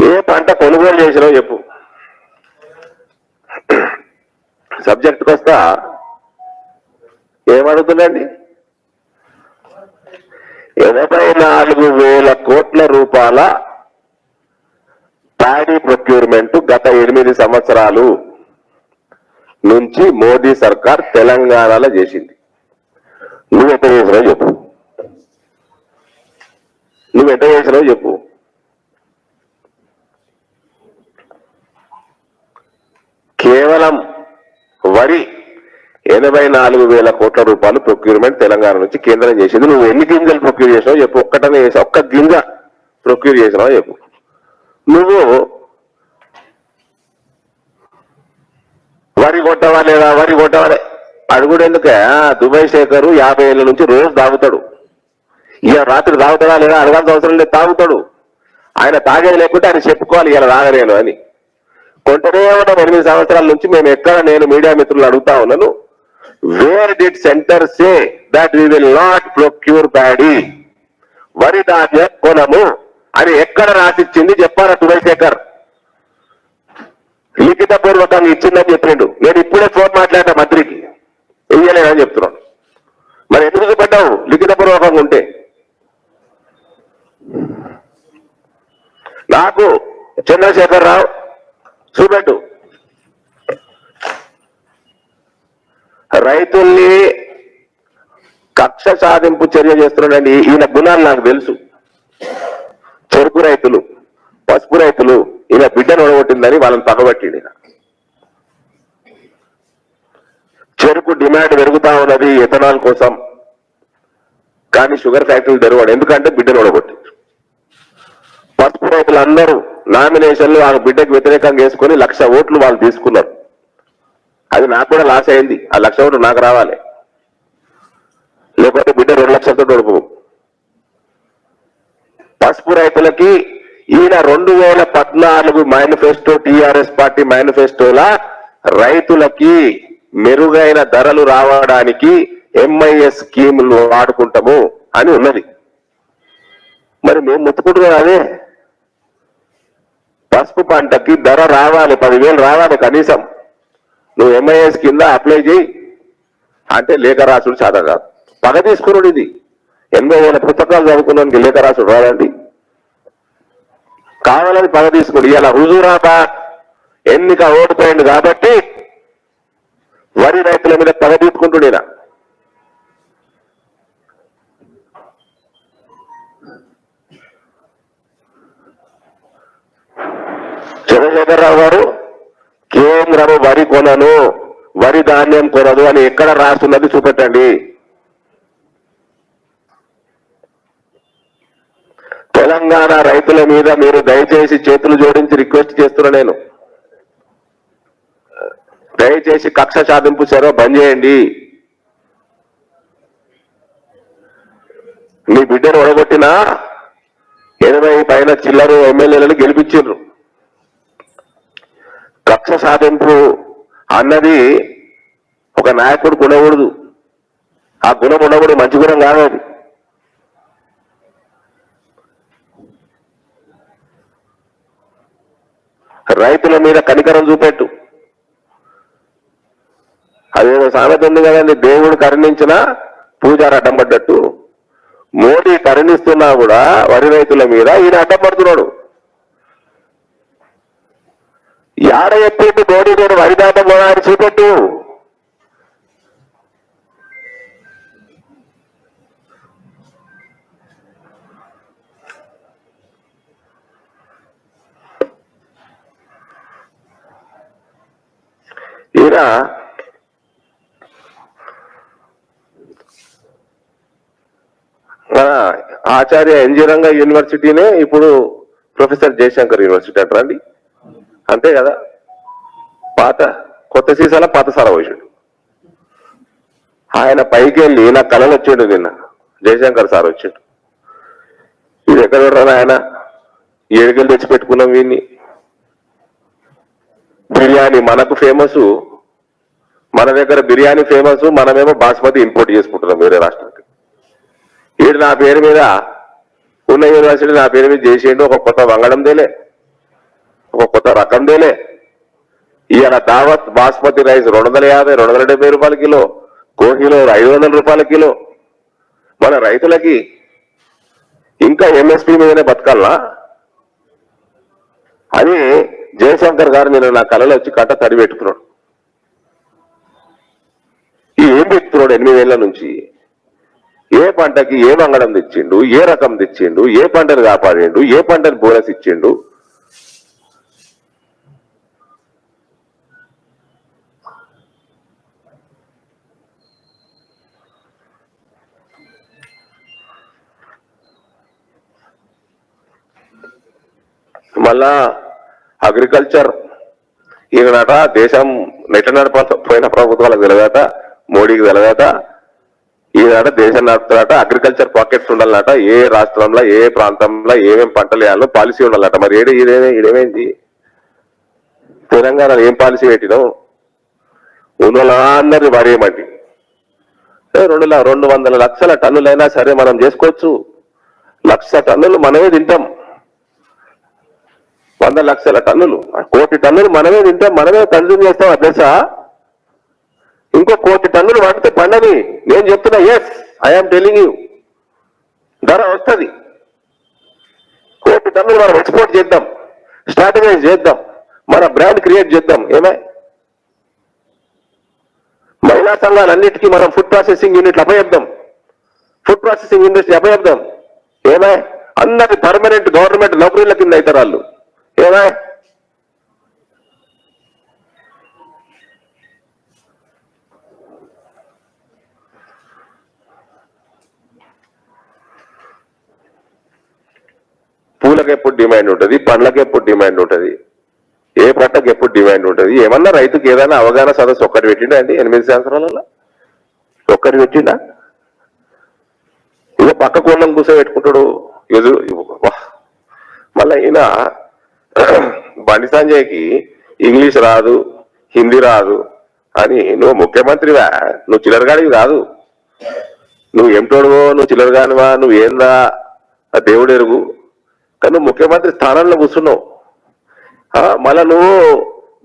ఏ పంట కొనుగోలు చేసినావు చెప్పు. సబ్జెక్ట్కి వస్తా ఏమడుగుతుందండి? 84,000 కోట్ల రూపాయల ప్యాడీ ప్రొక్యూర్మెంట్ గత 8 సంవత్సరాలు. నుంచి మోదీ సర్కార్ తెలంగాణలో చేసింది. నువ్వెంత చేసినావు చెప్పు, నువ్వెంత చేసినావు చెప్పు. కేవలం వరి 84,000 కోట్ల రూపాయలు ప్రొక్యూర్మెంట్ తెలంగాణ నుంచి కేంద్రం చేసింది. నువ్వు ఎన్ని గింజలు ప్రొక్యూర్ చేసినావు చెప్పు, ఒక్కటనే చేసావు, ఒక్క గింజ ప్రొక్యూర్ చేసినావు చెప్పు. నువ్వు వరి కొట్టవా లేదా, వరి కొట్టవాలే అడుగుడు ఎందుకే. దుబాయ్ శేఖర్ 50 ఏళ్ళ నుంచి రోజు తాగుతాడు, ఇక రాత్రి తాగుతాడా లేదా అడగాల్సిన అవసరం లేదు, తాగుతాడు. ఆయన తాగేది లేకుంటే ఆయన చెప్పుకోవాలి ఇలా తాగలేను అని. కొంటనే ఉన్న 8 సంవత్సరాల నుంచి మేము ఎక్కడ, నేను మీడియా మిత్రులు అడుగుతా ఉన్నాను, where did centre say that we will not procure paddy, వరి ధాన్యం కొనము అని ఎక్కడ రాసిచ్చింది చెప్పారా దుబాయ్ శేఖర్? లిఖిత పూర్వకంగా ఇచ్చిందని చెప్పిండు. నేను ఇప్పుడే ఫోన్ మాట్లాడిన మంత్రికి, ఇయ్యలేదని చెప్తున్నాను. మరి ఎందుకు చూపెట్టావు లిఖిత పూర్వకంగా ఉంటే? నాకు చంద్రశేఖర్ రావు చూపెట్టు. రైతుల్ని కక్ష సాధింపు చర్య చేస్తున్నాడండి. ఈయన గుణాలు నాకు తెలుసు. చెరుకు రైతులు, పసుపు రైతులు ఈయన బిడ్డను ఒడగొట్టిందని వాళ్ళని పగబట్టింది. చెరుకు డిమాండ్ పెరుగుతా ఉన్నది ఎథనాల్ కోసం, కానీ షుగర్ ఫ్యాక్టరీలు తెరవడు, ఎందుకంటే బిడ్డను ఒడగొట్టి. పసుపు రైతులు అందరూ నామినేషన్లు వాళ్ళ బిడ్డకు వ్యతిరేకంగా వేసుకొని 1,00,000 ఓట్లు వాళ్ళు తీసుకున్నారు. అది నాకు కూడా లాస్ అయింది. ఆ 1,00,000 ఓట్లు నాకు రావాలి, లేకపోతే బిడ్డ 2 లక్షలతో దొరుకు. పసుపు రైతులకి ఈయన 2014 మేనిఫెస్టో, టిఆర్ఎస్ పార్టీ మేనిఫెస్టోలా రైతులకి మెరుగైన ధరలు రావడానికి ఎంఐఎస్ స్కీములు వాడుకుంటాము అని ఉన్నది. మరి మేము ముట్టుకుంటున్నాం అదే. పసుపు పంటకి ధర రావాలి, 10,000 రావాలి కనీసం. నువ్వు ఎంఐఎస్ కింద అప్లై చేయి అంటే లేఖ రాసుడు చాలా కాదు, పగ తీసుకున్నాడు. ఇది 80,000 పుస్తకాలు చదువుకున్నానికి లేఖ రాసుడు రాదండి, కావాలని పగ తీసుకుని. ఇలా హుజూరాబాద్ ఎన్నిక ఓడిపోయింది కాబట్టి వరి రైతుల మీద పగ తీసుకుంటున్నా. చంద్రశేఖరరావు గారు కేంద్రము వరి కొనను, వరి ధాన్యం కొనదు అని ఎక్కడ రాస్తున్నది చూపెట్టండి. తెలంగాణ రైతుల మీద మీరు దయచేసి చేతులు జోడించి రిక్వెస్ట్ చేస్తున్నా. నేను దయచేసి కక్ష సాధింపు చర్య బంద్ చేయండి. మీ బిడ్డను ఒడగొట్టిన 80 పైన చిల్లరు ఎమ్మెల్యేలను గెలిపించారు. కక్ష సాధింపు అన్నది ఒక నాయకుడు గుణకూడదు. ఆ గుణం ఉండకూడదు, మంచి గుణం కాదు అది. రైతుల మీద కనికరం చూపెట్టు. అదేదో సామెత ఉంది కదండి, దేవుడు కరుణించినా పూజారి అడ్డం పడ్డట్టు. మోడీ కరుణిస్తున్నా కూడా వరి రైతుల మీద ఈయన అడ్డం పడుతున్నాడు. యాడ ఎప్పుడు మోడీ నేను వరిదాటం అని చూపెట్టు. ఈయన మన ఆచార్య ఎన్జి రంగ యూనివర్సిటీనే ఇప్పుడు ప్రొఫెసర్ జయశంకర్ యూనివర్సిటీ అంటారండి, అంతే కదా. కొత్త సీసాల పాత సారా పోసాడు. ఆయన పైకి వెళ్ళి నా కళలు వచ్చాడు. నిన్న జయశంకర్ సార్ వచ్చాడు. ఇది ఎక్కడ ఉంటారు ఆయన, 7 గంటలు తెచ్చి పెట్టుకున్నాం వీడిని. బిర్యానీ మనకు ఫేమస్, మన దగ్గర బిర్యానీ ఫేమస్, మనమేమో బాస్మతి ఇంపోర్ట్ చేసుకుంటున్నాం వేరే రాష్ట్రానికి. వీడు నా పేరు మీద ఉన్న యూనివర్సిటీ నా పేరు మీద చేసేయండి. ఒక కొత్త వంగడం దేలే, ఒక కొత్త రకం దేలే. ఇవాళ దావత్ బాస్మతి రైస్ 250, 270 రూపాయల కిలో, కోహిలో 500 రూపాయల కిలో. మన రైతులకి ఇంకా ఎంఎస్పీ మీదనే బతకాలా అని జయశంకర్ గారు నేను నా కళలో వచ్చి కట్ట తడి పెట్టుకున్నాడు. పెడుతున్నాడు 8 ఏళ్ల నుంచి? ఏ పంటకి ఏ మంగళం తెచ్చిండు, ఏ రకం తెచ్చిండు, ఏ పంటను కాపాడిండు, ఏ పంటను బోనస్ ఇచ్చిండు? మళ్ళా అగ్రికల్చర్ ఈయనట దేశం నెట్ట నడపపోయిన ప్రభుత్వాలకు తెలియదట, మోడీకి తెలియదట, ఈయనట దేశం నడుపుతాడట, అగ్రికల్చర్ పాకెట్స్ ఉండాలట, ఏ రాష్ట్రంలో ఏ ప్రాంతంలో ఏమేం పంటలు వేయాలో పాలసీ ఉండాలట. మరి ఈడేమైంది? తెలంగాణలో ఏం పాలసీ పెట్టినాం? ఉన్నోళ్ళందరినీ వాడేయమండి. 200 లక్షల టన్నులైనా సరే మనం చేసుకోవచ్చు. 1,00,000 టన్నులు మనమే తింటాం. 100 లక్షల టన్నులు, 1 కోటి టన్నులు మనమే తింటాం, మనమే కన్జ్యూమ్ చేస్తాం. అధ్యక్ష, ఇంకో 1 కోటి టన్నులు వాడితే పండని నేను చెప్తున్నా. ఎస్, ఐఎమ్ టెలింగ్ యూ, ధర వస్తుంది. 1 కోటి టన్నులు మనం ఎక్స్పోర్ట్ చేద్దాం, స్ట్రాటజైజ్ చేద్దాం, మన బ్రాండ్ క్రియేట్ చేద్దాం. ఏమే మహిళా సంఘాలన్నిటికీ మనం ఫుడ్ ప్రాసెసింగ్ యూనిట్లు అప్పచెప్దాం, ఫుడ్ ప్రాసెసింగ్ ఇండస్ట్రీ అప్పచెప్దాం. ఏమే అందరి పర్మనెంట్ గవర్నమెంట్ నౌకరీల కింద అవుతారు వాళ్ళు. ఏమే పూలకు ఎప్పుడు డిమాండ్ ఉంటుంది, పండ్లకు ఎప్పుడు డిమాండ్ ఉంటుంది, ఏ పంటకు ఎప్పుడు డిమాండ్ ఉంటుంది? ఏమన్నా రైతుకి ఏదైనా అవగాహన సదస్సు ఒక్కటి పెట్టిండా అండి 8 సంవత్సరాలలో? ఒక్కటి పెట్టిండా? ఇక పక్క కోళ్ళం కూర్చోబెట్టుకుంటాడు మళ్ళీ ఈయన బండి సంజయ్కి ఇంగ్లీష్ రాదు, హిందీ రాదు అని. నువ్వు ముఖ్యమంత్రివా? నువ్వు చిల్లరగాడివి కాదు. నువ్వు ఏమిటోడువో, నువ్వు చిల్లరగానివా, నువ్వు ఏందా దేవుడు ఎరుగు. కానీ నువ్వు ముఖ్యమంత్రి స్థానంలో కూర్చున్నావు. మళ్ళా నువ్వు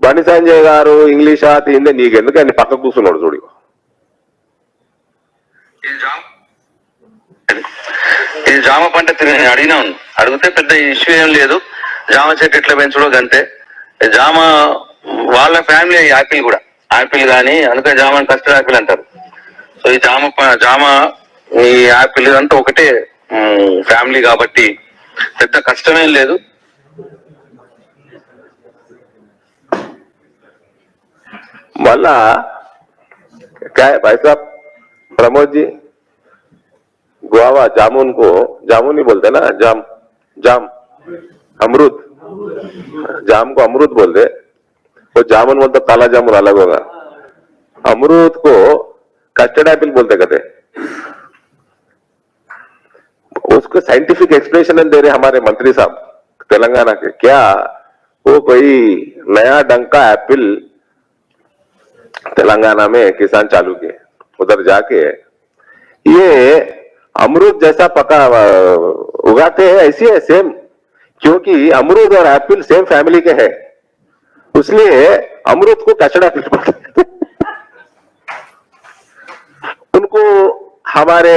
బండి సంజయ్ గారు ఇంగ్లీషా హిందీ నీకెందుకు అని పక్క కూర్చున్నాడు చూడు. ఈ జామ పంట అడిగినాను, అడిగితే పెద్ద ఇష్యూ ఏం లేదు. జామ చెట్టు ఎట్లా పెంచడం కంటే జామ వాళ్ళ ఫ్యామిలీ యాపిల్ కూడా, యాపిల్ కానీ అందుకని జామ కస్టర్డ్ యాపిల్ అంటారు. సో ఈ జామ ఈ యాపిల్ అంతా ఒకటే ఫ్యామిలీ కాబట్టి పెద్ద కష్టమేం లేదు. मल्ला क्या है भाई साहब प्रमोद जी? गुआवा जामुन को जामुन नहीं बोलते ना, जाम जाम अमरूद, जाम को अमरूद बोलते, वो जामुन बोलते काला जामुन अलग होगा। अमरूद को कस्टर्ड एप्पल बोलते कहते। उसको साइंटिफिक एक्सप्लेनेशन दे रहे हमारे मंत्री साहब तेलंगाना के। क्या वो कोई नया ढंग का एप्पल तेलंगाना में किसान चालू किए, उधर जाके ये अमरूद जैसा पका उगाते हैं, ऐसी है सेम, क्योंकि अमरूद और एप्पल सेम फैमिली के हैं, इसलिए अमरूद को कचड़ा एप्पल बोलते हैं। उनको हमारे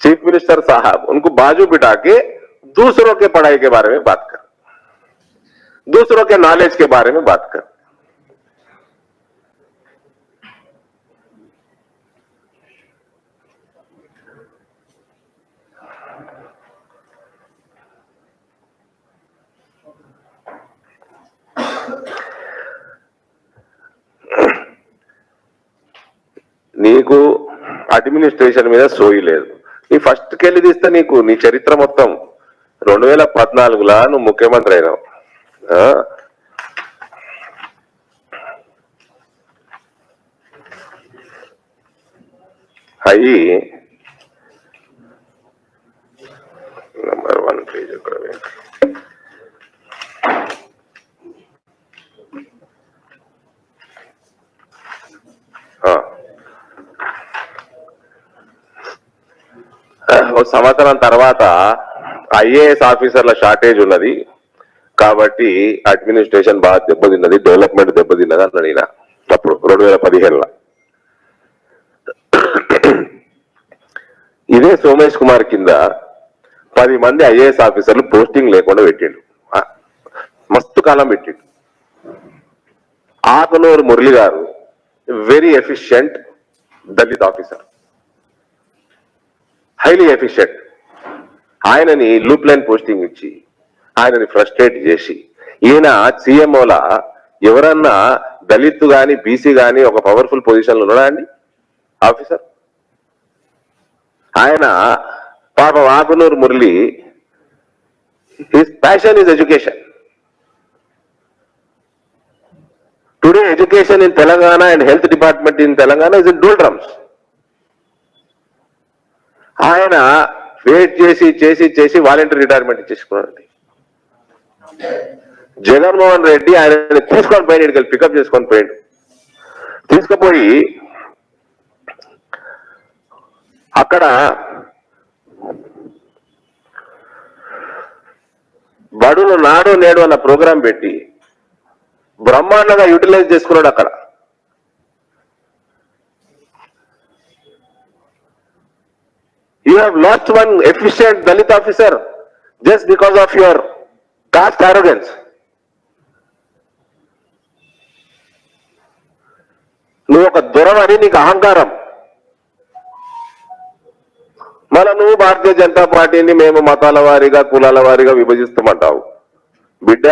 चीफ मिनिस्टर साहब उनको बाजू बिठा के दूसरों के पढ़ाई के बारे में बात कर, दूसरों के नॉलेज के बारे में बात कर। నీకు అడ్మినిస్ట్రేషన్ మీద సోయి లేదు. నీ ఫస్ట్ కెళ్ళి తీస్తే నీకు నీ చరిత్ర మొత్తం 2014లా నువ్వు ముఖ్యమంత్రి అయినావు. అయ్యి నెంబర్ 1 పేజ్ ఇక్కడ సంవత్సరం తర్వాత ఐఏఎస్ ఆఫీసర్ల షార్టేజ్ ఉన్నది కాబట్టి అడ్మినిస్ట్రేషన్ బాగా దెబ్బతిన్నది, డెవలప్మెంట్ దెబ్బతిన్నది అన్నాడు ఈయన అప్పుడు 2015లో. ఇదే సోమేష్ కుమార్ కింద 10 మంది ఐఏఎస్ ఆఫీసర్లు పోస్టింగ్ లేకుండా పెట్టిండు, మస్తు కాలం పెట్టిండు. ఆకునూరు మురళి గారు very efficient Dalit officer, highly efficient. ఆయనని లూప్ లైన్ పోస్టింగ్ ఇచ్చి ఆయనని ఫ్రస్ట్రేట్ చేసి ఈయన సీఎంఓల ఎవరన్నా దళిత్ గాని బీసీ గాని ఒక పవర్ఫుల్ పొజిషన్లో ఉన్నాడా అండి ఆఫీసర్? ఆయన పాపం Akunuru Murali, his passion is education. Today education in Telangana and health department in Telangana is in డూల్ drums. ఆయన వెయిట్ చేసి చేసి చేసి వాలంటీర్ రిటైర్మెంట్ ఇచ్చేసుకున్నాడండి. జగన్మోహన్ రెడ్డి ఆయన తీసుకొని పోయి ఇక్కడికి పికప్ చేసుకొని పోయిండు. తీసుకుపోయి అక్కడ బడులు నాడు నేడు అన్న ప్రోగ్రాం పెట్టి బ్రహ్మాండంగా యూటిలైజ్ చేసుకున్నాడు. అక్కడ you have lost one efficient Dalit officer just because of your caste arrogance. నువ్వు ఒక దొరవని నీకు అహంకారం. మళ్ళా నువ్వు భారతీయ జనతా పార్టీని మేము మతాల వారీగా కులాల వారీగా విభజిస్తామంటావు. బిడ్డ,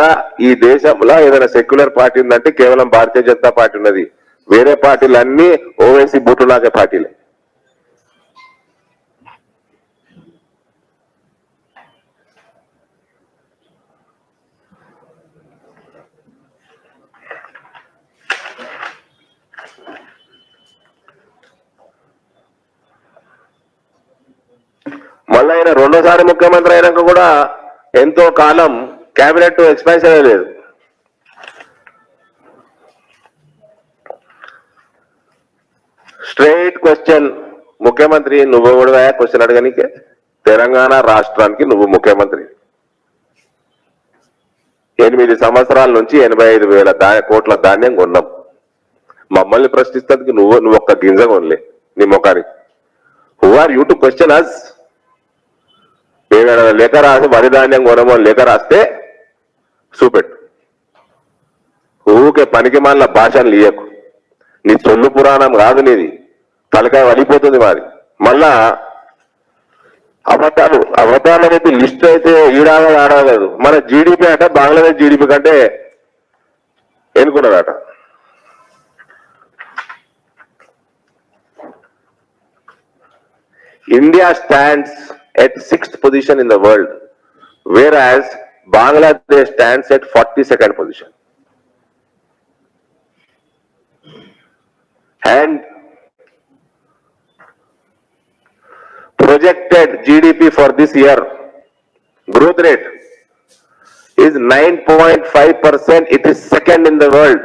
ఈ దేశంలో ఏదైనా సెక్యులర్ పార్టీ ఉందంటే కేవలం భారతీయ జనతా పార్టీ ఉన్నది. వేరే పార్టీలన్నీ ఓవైసీ బూటులాగే పార్టీలే. మళ్ళీ ఆయన రెండోసారి ముఖ్యమంత్రి అయినాక కూడా ఎంతో కాలం క్యాబినెట్ ఎక్స్పాన్షన్ అయ్యలేదు. స్ట్రైట్ క్వశ్చన్, ముఖ్యమంత్రి నువ్వు కూడా క్వశ్చన్ అడగనికే? తెలంగాణ రాష్ట్రానికి నువ్వు ముఖ్యమంత్రి. 8 సంవత్సరాల నుంచి 85,000 కోట్ల ధాన్యం కొన్నాం. మమ్మల్ని ప్రశ్నిస్తేందుకు నువ్వు ఒక్క గింజ కొనలే నీ ముఖానికి. Who are you to question us? ఏమైనా లేఖ రాసి వరి ధాన్యం కొనమో లేఖ రాస్తే చూపెట్టు. ఊకే పనికి మాలిన భాషను లీయకు. నీ సొల్లు పురాణం కాదు నీది, తలకాయ వలిపోతుంది మాది. మళ్ళా అబద్ధాలు అనేది లిస్ట్ అయితే ఈడాగదు ఆడగలదు. మన జీడిపి అట బంగ్లాదేశ్ జీడిపి కంటే ఎన్నుకున్నదట. India stands at 6th position in the world, whereas Bangladesh stands at 42nd position. And projected GDP for this year, growth rate is 9.5%. It is second in the world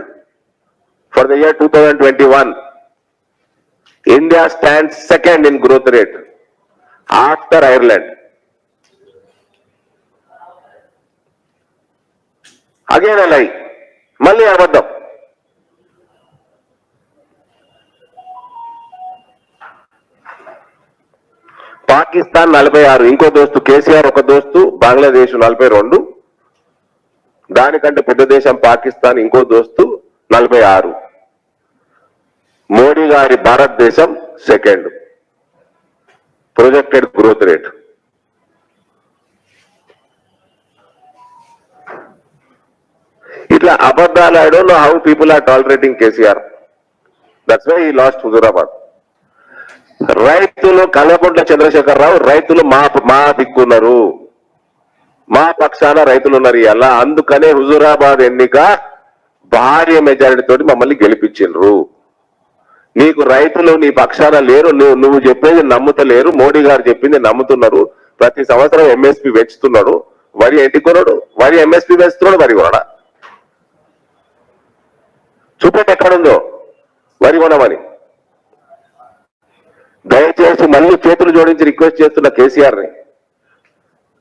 for the year 2021. India stands second in growth rate after Ireland. Again a lie. Malli abadam. Pakistan 46, ఇంకో దోస్తు కేసీఆర్ ఒక దోస్తు బంగ్లాదేశ్ 42, దానికంటే పెద్ద దేశం పాకిస్తాన్ ఇంకో దోస్తు 46. మోడీ గారి భారతదేశం second projected growth rate. Itla abaddalu, I don't know how people are tolerating KCR. That's why he lost Huzurabad. రైతులు కల్వకుంట్ల చంద్రశేఖర్ రావు, రైతులు మా దిక్కున్నారు, మా పక్షాన రైతులు ఉన్నారు. ఇలా అందుకనే హుజూరాబాద్ ఎన్నిక భారీ మెజారిటీ తోటి మమ్మల్ని గెలిపించిండ్రు. నీకు రైతులు నీ పక్షాన లేరు, నువ్వు చెప్పేది నమ్ముతలేరు. మోడీ గారు చెప్పింది నమ్ముతున్నారు. ప్రతి సంవత్సరం ఎంఎస్పీ పెంచుతున్నాడు. వరి ఏంటి కొనడు? వరి ఎంఎస్పీ పెంచుతున్నాడు, వరి కొనడా? చూపెట్టి ఎక్కడుందో వరి కొనమని. దయచేసి మళ్ళీ చేతులు జోడించి రిక్వెస్ట్ చేస్తున్న కేసీఆర్ ని,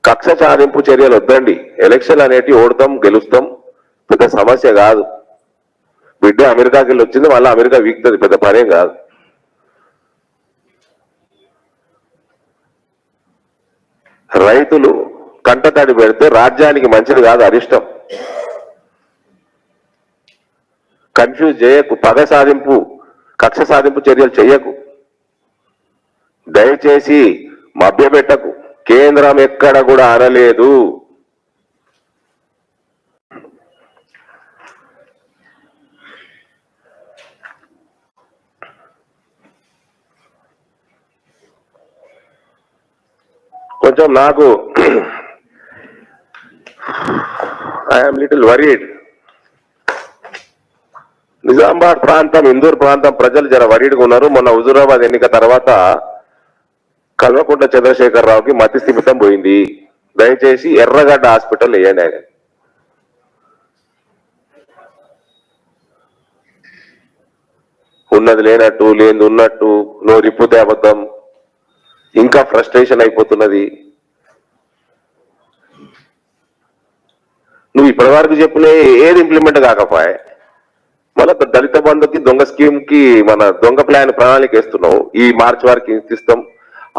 కక్ష సాధింపు చర్యలు వద్దండి. ఎలక్షన్ అనేటి ఓడతాం గెలుస్తాం, పెద్ద సమస్య కాదు. బిడ్డ అమెరికాకి వెళ్ళి వచ్చింది, మళ్ళీ అమెరికా వీక్తుంది, పెద్ద పనేం కాదు. రైతులు కంటతడి పెడితే రాజ్యానికి మంచిది కాదు, అరిష్టం. కన్ఫ్యూజ్ చేయకు. పగ సాధింపు కక్ష సాధింపు చర్యలు చెయ్యకు, దయచేసి మభ్యపెట్టకు. కేంద్రం ఎక్కడ కూడా అనలేదు. కొంచెం నాకు ఐఎమ్ లిటిల్ వరీడ్. నిజామాబాద్ ప్రాంతం, ఇందూర్ ప్రాంతం ప్రజలు జర వరీడ్గా ఉన్నారు. మొన్న హుజూరాబాద్ ఎన్నిక తర్వాత కల్వకుంట్ల చంద్రశేఖరరావుకి మతి స్థిమితం పోయింది. దయచేసి ఎర్రగడ్డ హాస్పిటల్ వేయండి. ఆయన ఉన్నది లేనట్టు, లేనిది ఉన్నట్టు, నువ్వు రిప్పుతే అబద్ధం, ఇంకా ఫ్రస్ట్రేషన్ అయిపోతున్నది. నువ్వు ఇప్పటి వరకు చెప్పిన ఏది ఇంప్లిమెంట్ కాకపోయా, మళ్ళీ దళిత బంధుకి దొంగ స్కీమ్ కి మన దొంగ ప్రణాళిక వేస్తున్నావు. ఈ మార్చి వరకు ఇంత ఇస్తాం,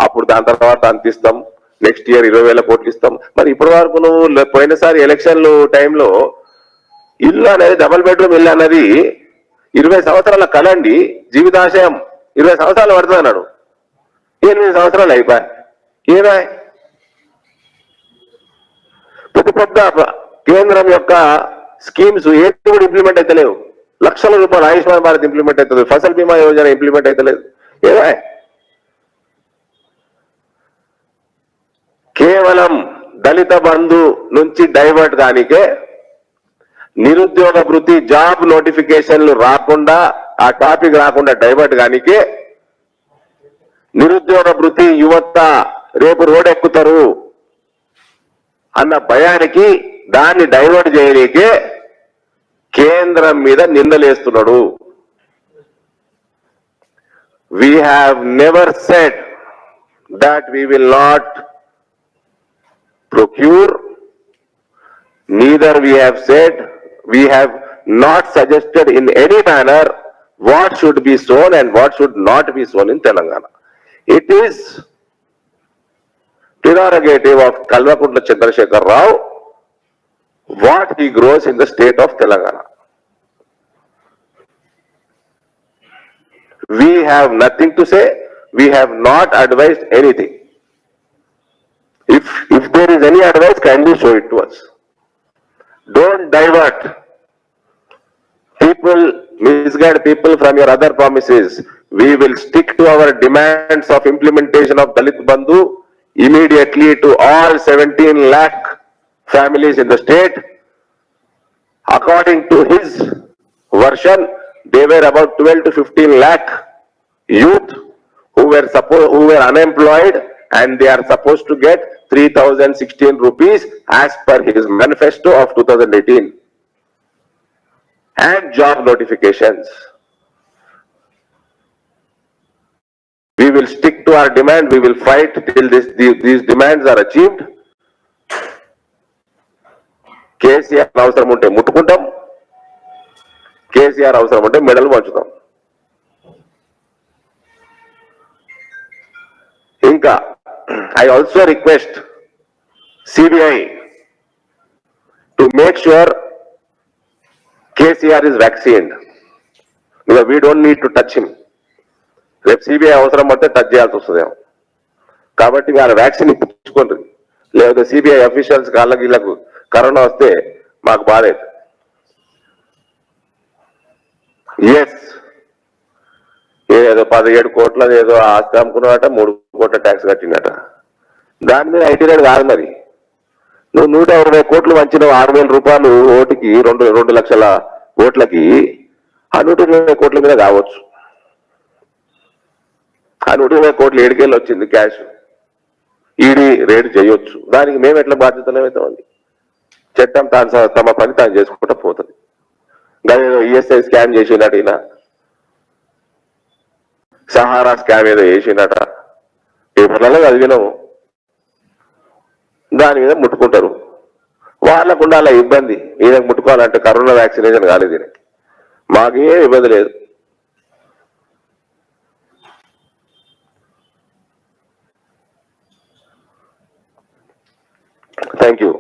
అప్పుడు దాని తర్వాత అంత ఇస్తాం, నెక్స్ట్ ఇయర్ 20,000 కోట్లు ఇస్తాం. మరి ఇప్పటి వరకు నువ్వు పోయినసారి ఎలక్షన్లు టైంలో ఇల్లు అనేది, డబుల్ బెడ్రూమ్ ఇల్లు అన్నది 20 సంవత్సరాల కలండి, జీవితాశయం 20 సంవత్సరాలు పడుతుంది అన్నాడు. 8 సంవత్సరాలు అయిపోయాయి. ఏమా పెద్ద కేంద్రం యొక్క స్కీమ్స్ ఏది కూడా ఇంప్లిమెంట్ అయితే లేవు. లక్షల రూపాయలు ఆయుష్మాన్ భారత్ ఇంప్లిమెంట్ అవుతుంది, ఫసల్ బీమా యోజన ఇంప్లిమెంట్ అయితే లేదు. ఏమా కేవలం దళిత బంధు నుంచి డైవర్ట్ కానికే, నిరుద్యోగ వృత్తి జాబ్ నోటిఫికేషన్లు రాకుండా, ఆ టాపిక్ రాకుండా డైవర్ట్ కానికే, నిరుద్యోగ వృత్తి యువత రేపు రోడ్ ఎక్కుతారు అన్న భయానికి దాన్ని డైవర్ట్ చేయడానికే కేంద్రం మీద నిందలేస్తున్నాడు. We have never said that we will not procure, neither we have said, we have not suggested in any manner what should be sown and what should not be sown in Telangana. It is prerogative of Kalvakuntla Chandrasekhar Rao what he grows in the state of Telangana. We have nothing to say. We have not advised anything. If there is any advice, kindly show it to us. Don't divert people, misguide people from your other promises. We will stick to our demands of implementation of Dalit Bandhu immediately to all 17 lakh families in the state. According to his version, they were about 12 to 15 lakh youth who were unemployed, and they are supposed to get 3,016 rupees as per his manifesto of 2018 and job notifications. We will stick to our demand. We will fight till these demands are achieved. KCR అవసరం ఉంటే ముట్టుకుంటాం, కేసీఆర్ అవసరం ఉంటే మెడలు పంచుతాం. ఇంకా I also request CBI to make sure KCR is vaccinated, because we don't need to touch him. రేపు CBI అవసరం పడితే touch చేయాల్సి వస్తుందేమో. కాబట్టి వాళ్ళ వ్యాక్సిన్ ఇప్పించుకోండి, లేకపోతే సిబిఐ అఫీషియల్స్ వాళ్ళకి వీళ్ళకు కరోనా వస్తే మాకు బాధ అవుతుంది. ఎస్, ఏదో 17 కోట్ల ఏదో ఆస్తి అమ్ముకున్నాడట, 3 కోట్ల ట్యాక్స్ కట్టినట. దాని మీద ఐటీ రేట్ కాదు. మరి నువ్వు 120 కోట్లు వంచినావు, 6,000 రూపాయలు ఓటుకి, 2 లక్షల ఓట్లకి. ఆ 120 కోట్ల మీద కావచ్చు. ఆ 120 కోట్లు ఏడుకేళ్ళు వచ్చింది క్యాష్, ఈడీ రేట్ చేయొచ్చు. దానికి మేము ఎట్లా బాధ్యతలేమవుతామండి? చట్టం తమ పని తాను చేసుకుంటూ పోతుంది. దాని ఏదో ఈఎస్ఐ స్కామ్ చేసినట్టు, ఈయన సహారా స్కామ్ ఏదో చేసినట, పేపర్లలో చదివినాము. దాని మీద ముట్టుకుంటారు. వాళ్ళకు ఉండాల ఇబ్బంది. ఈయనకు ముట్టుకోవాలంటే కరోనా వ్యాక్సినేషన్ కాలేదు, ఈయనకి. మాకేం ఇబ్బంది లేదు. Thank you.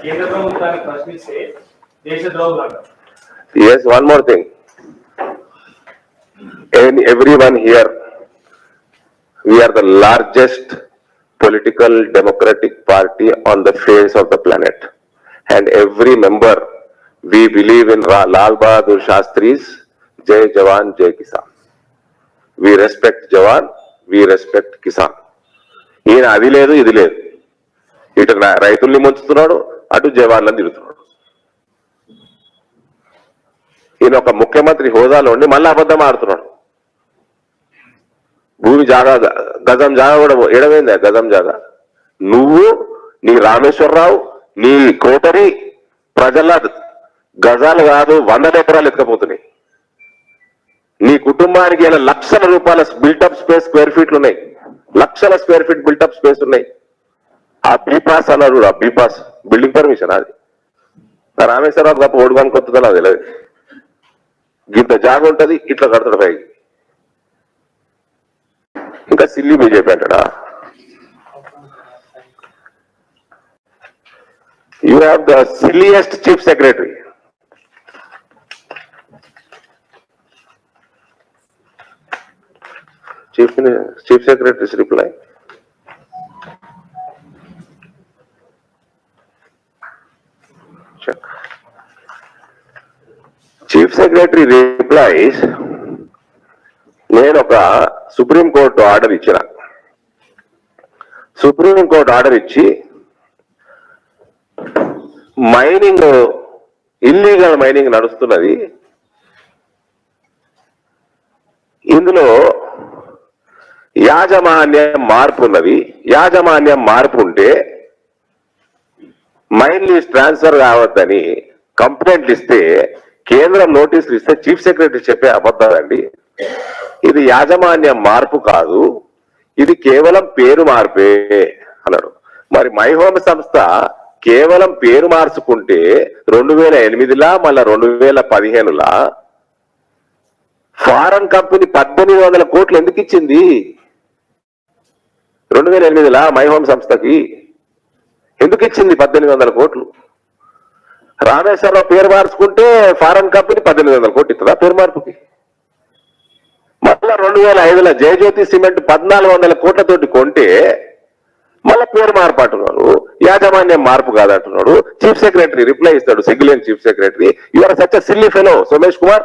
కేంద్ర ప్రభుత్వాన్ని ప్రశ్నిస్తే Yes, one more thing. And everyone here, we are the largest political democratic party on the face of the planet. And every member, we believe in Lal Bahadur Shastri's Jai Jawan, Jai Kisan. We respect Jawan, we respect Kisan. ఈయన అది లేదు ఇది లేదు, ఇటు రైతుల్ని ముంచుతున్నాడు, అటు జవాన్లను తిరుగుతున్నాడు. ఈయన ఒక ముఖ్యమంత్రి హోదాలో ఉండి మళ్ళీ అబద్ధం ఆడుతున్నాడు. భూమి జాగా గజం జాగా కూడా ఎడమైందా? గజం జాగా నువ్వు, నీ రామేశ్వరరావు, నీ కోటరి ప్రజల గజాలు కాదు 100 ఎకరాలు ఎత్తుకపోతున్నాయి. నీ కుటుంబానికి ఇలా లక్షల రూపాయల బిల్టప్ స్పేస్ స్క్వేర్ ఫీట్లు ఉన్నాయి, లక్షల స్క్వేర్ ఫీట్ బిల్టప్ స్పేస్ ఉన్నాయి. ఆ బీపాస్ అన్నాడు, ఆ బీపాస్ బిల్డింగ్ పర్మిషన్ అది రామేశ్వరరావు తప్ప ఓడుగాని కొత్తదో నాకు తెలియదు. ఇంత జాగా ఉంటుంది, ఇట్లా కడతాడు పైకి. ఇంకా సిల్లీ బీజేపీ అంటాడా? You have the silliest chief secretary. Chief secretary's reply. Chief secretary replies, నేను ఒక సుప్రీంకోర్టు ఆర్డర్ ఇచ్చిన. సుప్రీంకోర్టు ఆర్డర్ ఇచ్చి మైనింగ్, ఇల్లీగల్ మైనింగ్ నడుస్తున్నది, ఇందులో యాజమాన్యం మార్పు ఉన్నది. యాజమాన్యం మార్పు ఉంటే మైన్ లీజ్ ట్రాన్స్ఫర్ కావద్దని కంప్లైంట్లు ఇస్తే, కేంద్రం నోటీసులు ఇస్తే చీఫ్ సెక్రటరీ చెప్పే అబద్ధాలండి. ఇది యాజమాన్యం మార్పు కాదు, ఇది కేవలం పేరు మార్పే అన్నాడు. మరి మై హోమ్ సంస్థ కేవలం పేరు మార్చుకుంటే 2008లా మళ్ళా 2015లా ఫారెన్ కంపెనీ 1800 కోట్లు ఎందుకు ఇచ్చింది? 2008లా మై హోమ్ సంస్థకి ఎందుకు ఇచ్చింది 1800 కోట్లు? రామేశ్వరరావు పేరు మార్చుకుంటే ఫారెన్ కంపెనీ 1800 కోట్లు ఇస్తుందా పేరు మార్పుకి? మళ్ళా 2005లో జయజ్యోతి సిమెంట్ 1400 కోట్లతోటి కొంటే మళ్ళా పేరు మార్పు అంటున్నారు, యాజమాన్యం మార్పు కాదంటున్నాడు. చీఫ్ సెక్రటరీ రిప్లై ఇస్తాడు, సిగ్గులేని chief secretary. You are such a silly fellow Somesh Kumar.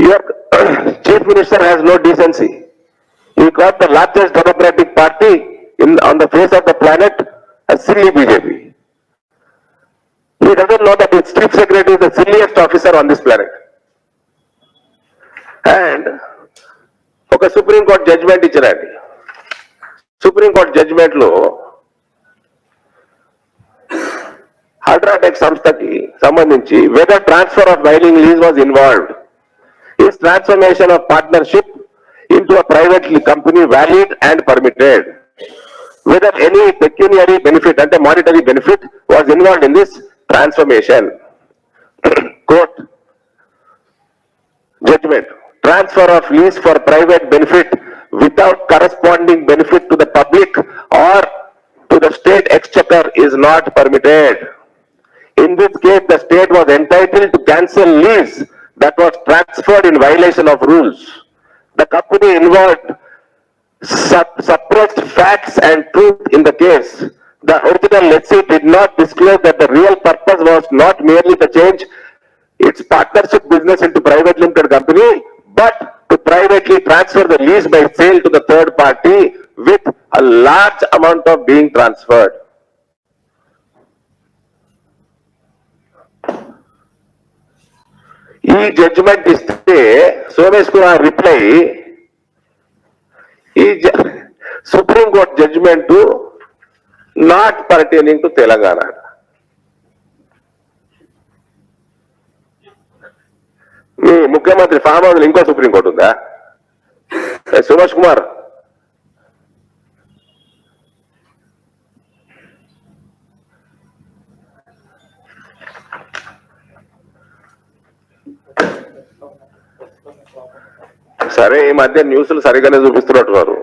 Your chief minister has no decency. He got the largest democratic party on the face of the planet, a silly BJP. He doesn't know that his chief secretary is the silliest officer on this planet. And ఒక supreme court judgement ఇచ్చినండి. Supreme court judgement లో UltraTech సంస్థకి సంబంధించి whether transfer of mining lease was involved, is transformation of partnership into a private company valid and permitted, whether any pecuniary benefit and monetary benefit was involved in this transformation. Court judgment: transfer of lease for private benefit without corresponding benefit to the public or to the state exchequer is not permitted. In this case, the state was entitled to cancel lease that was transferred in violation of rules. The company involved suppressed facts and truth in the case. The original lessee did not disclose that the real purpose was not merely to change its partnership business into private limited company, but to privately transfer the lease by sale to the third party with a large amount of being transferred. ఈ judgement ఇస్తే Somesh Kumar reply, ఈ supreme court judgement not pertaining to Telangana. మీ ముఖ్యమంత్రి farm house ఇంకో supreme court ఉందా? సుభాష్ కుమార్, సరే ఈ మధ్య న్యూస్లు సరిగానే చూపిస్తున్నట్టున్నారు.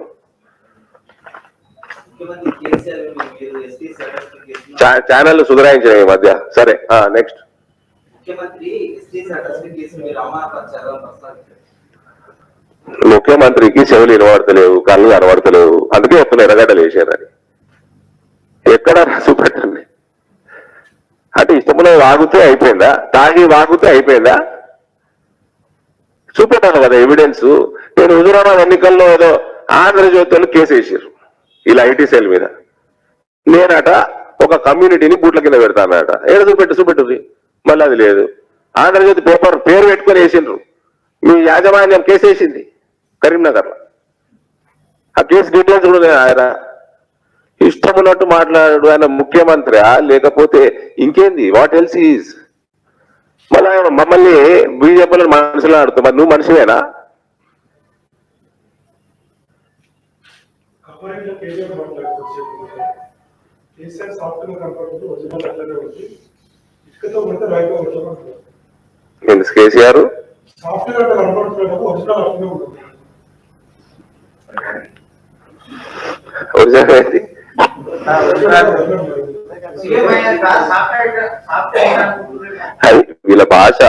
ముఖ్యమంత్రి కేసీఆర్ మీరు ఎస్టీ సర్టిఫికేట్ ఛానల్ సుధరాయించిన ఈ మధ్య. సరే నెక్స్ట్. ముఖ్యమంత్రి ఎస్టీ సర్టిఫికేట్ మీరు అమలుపరిచారు ప్రస్తావించారు. ముఖ్యమంత్రికి చెవులు వినబడతలేవు, కళ్ళు కనబడతలేవు, అందుకే ఎప్పుడు ఎర్రగడ్డలు వేసారని. ఎక్కడ చూపెట్టండి. అంటే ఇష్టములో వాగుతే అయిపోయిందా? తాగి వాగుతే అయిపోయిందా? చూపెట్టాను కదా ఎవిడెన్స్. నేను హుజూరాబాద్ ఎన్నికల్లో ఏదో ఆంధ్రజ్యోతిలో కేసు వేసారు ఇలా ఐటీ సెల్ మీద. నేనట ఒక కమ్యూనిటీని బూట్ల కింద పెడతానట. ఏదో చూపెట్టు మళ్ళీ అది లేదు. ఆంధ్రజ్యోతి పేపర్ పేరు పెట్టుకొని వేసిండ్రు. మీ యాజమాన్యం కేసు వేసింది కరీంనగర్లో. ఆ కేసు డీటెయిల్స్ కూడా ఆయన ఇష్టం ఉన్నట్టు మాట్లాడు. ఆయన ముఖ్యమంత్రి లేకపోతే ఇంకేంది? What else is? మళ్ళీ ఆయన మమ్మల్ని బీజేపీలో మనుషులు ఆడుతాం. మరి నువ్వు మనిషివేనా? కేసీఆర్ వీళ్ళ భాష.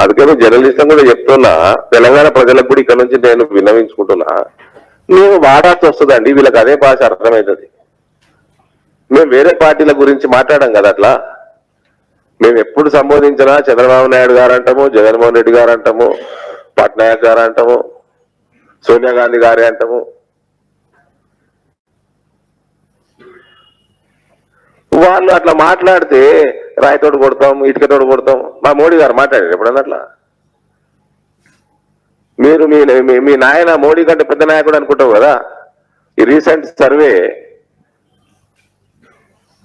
అందుకని జర్నలిస్టం కూడా చెప్తున్నా, తెలంగాణ ప్రజలకు కూడా ఇక్కడ నుంచి నేను విన్నవించుకుంటున్నా, మేము వాడాల్సి వస్తుందండి. వీళ్ళకి అదే భాష అర్థమవుతుంది. మేము వేరే పార్టీల గురించి మాట్లాడాం కదా అట్లా. మేము ఎప్పుడు సంబోధించినా చంద్రబాబు నాయుడు గారు అంటాము, జగన్మోహన్ రెడ్డి గారు అంటాము, పట్నాయక్ గారు అంటాము, సోనియా గాంధీ గారే అంటాము. వాళ్ళు అట్లా మాట్లాడితే రాయితోడు కొడతాం, ఇటుకతోడు కొడతాం. మా మోడీ గారు మాట్లాడారు ఎప్పుడన్నా అట్లా? మీరు మీ నాయన మోడీ కంటే పెద్ద నాయకుడు అనుకుంటావు కదా. ఈ recent survey,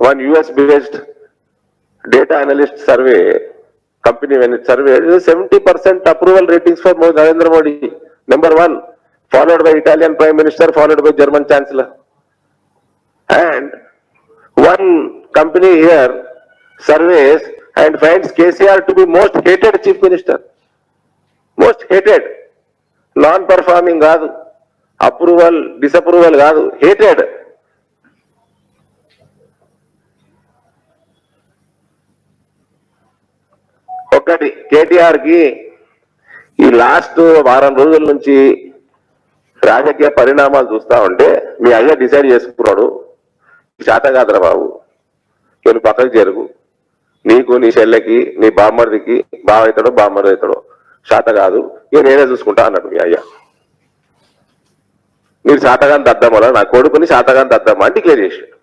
one US based data analyst survey, company survey, 70% approval ratings for Narendra Modi, number 1, followed by Italian Prime Minister, followed by German Chancellor. And one company here surveys and finds KCR to be most hated Chief Minister. Most hated. Non-performing కాదు, approval disapproval కాదు, hated. ఒకటి కేటీఆర్ కి ఈ last వారం రోజుల నుంచి రాజకీయ పరిణామాలు చూస్తా ఉంటే మీ అయ్య డిసైడ్ చేసుకున్నాడు, శాత కాదురా బాబు, నేను పక్కకు జరుగు, నీకు నీ చెల్లెకి నీ బామ్మడికి బావవుతాడో బామ్మడి అవుతాడో శాత కాదు, ఇక నేనే చూసుకుంటా అన్నాడు మీ అయ్య. మీరు శాతగాని దద్దామలా, నా కొడుకుని శాతగాని దద్దామా అని డిక్లేర్ చేసాడు.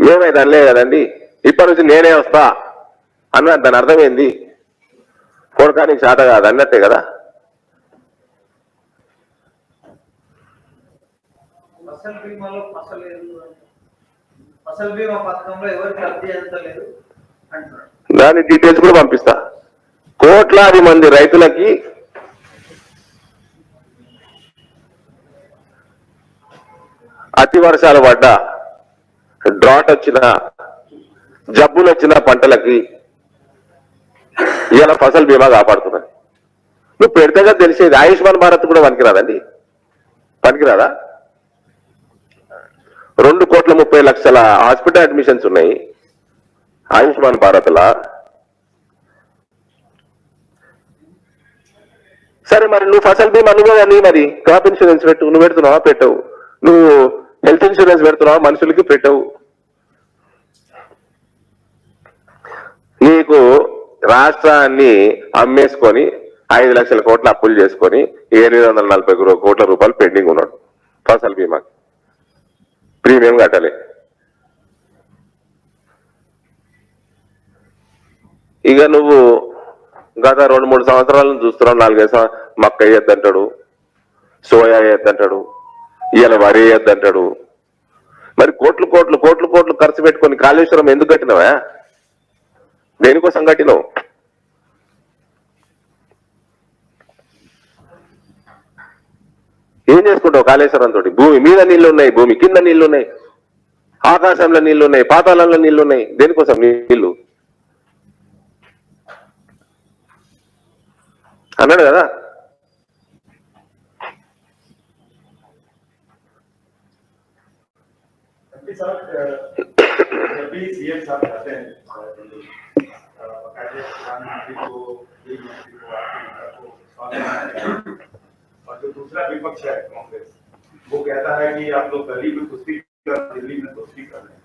మేమైతే అనలే కదండి, ఇప్పటి నుంచి నేనే వస్తా అన్న. దాని అర్థమైంది, కొడుకానికి శాత కాదు అన్నట్టే కదా. దాని డీటెయిల్స్ కూడా పంపిస్తా. కోట్లాది మంది రైతులకి అతి వర్షాలు పడ్డా, డ్రాట్ వచ్చిన, జబ్బులు వచ్చిన పంటలకి ఇలా ఫసల్ బీమా కాపాడుతున్నది. నువ్వు పెడితేగా తెలిసేది. ఆయుష్మాన్ భారత్ కూడా పనికిరాదండి, పనికిరాదా? 2,30,00,000 హాస్పిటల్ అడ్మిషన్స్ ఉన్నాయి ఆయుష్మాన్ భారత్ లా. సరే మరి నువ్వు ఫసల్ బీమా నువ్వే మరి క్రాప్ ఇన్సూరెన్స్ పెట్టు. నువ్వు పెడుతున్నావా? పెట్టవు. నువ్వు హెల్త్ ఇన్సూరెన్స్ పెడుతున్నావా? మనుషులకి పెట్టవు. నీకు రాష్ట్రాన్ని అమ్మేసుకొని 5 లక్షల కోట్ల అప్పులు చేసుకొని 840 కోట్ల రూపాయలు పెండింగ్ ఉన్నాడు ఫసల్ బీమాకి. ప్రీమియం కట్టాలి. ఇక నువ్వు గత 2-3 సంవత్సరాలను చూస్తున్నావు. 4-5 మక్క వేయద్దంటాడు, సోయా వేయద్దంటాడు, ఇవాళ వరి వేయద్దంటాడు. మరి కోట్లు కోట్లు కోట్లు కోట్లు ఖర్చు పెట్టుకొని కాళేశ్వరం ఎందుకు కట్టినావా? దేనికోసం కట్టినావు? ఏం చేసుకుంటావు కాళేశ్వరం తోటి? భూమి మీద నీళ్లు ఉన్నాయి, భూమి కింద నీళ్లు ఉన్నాయి, ఆకాశంలో నీళ్లు ఉన్నాయి, పాతాళంలో నీళ్లు ఉన్నాయి. దేనికోసం నీళ్లు అన్నాడు కదా. मंत्री को, एक मंत्री को, आपके नेता को स्वागत है। और जो दूसरा विपक्ष है कांग्रेस, वो कहता है कि आप लोग गली में कुश्ती कर, दिल्ली में दोस्ती कर रहे हैं।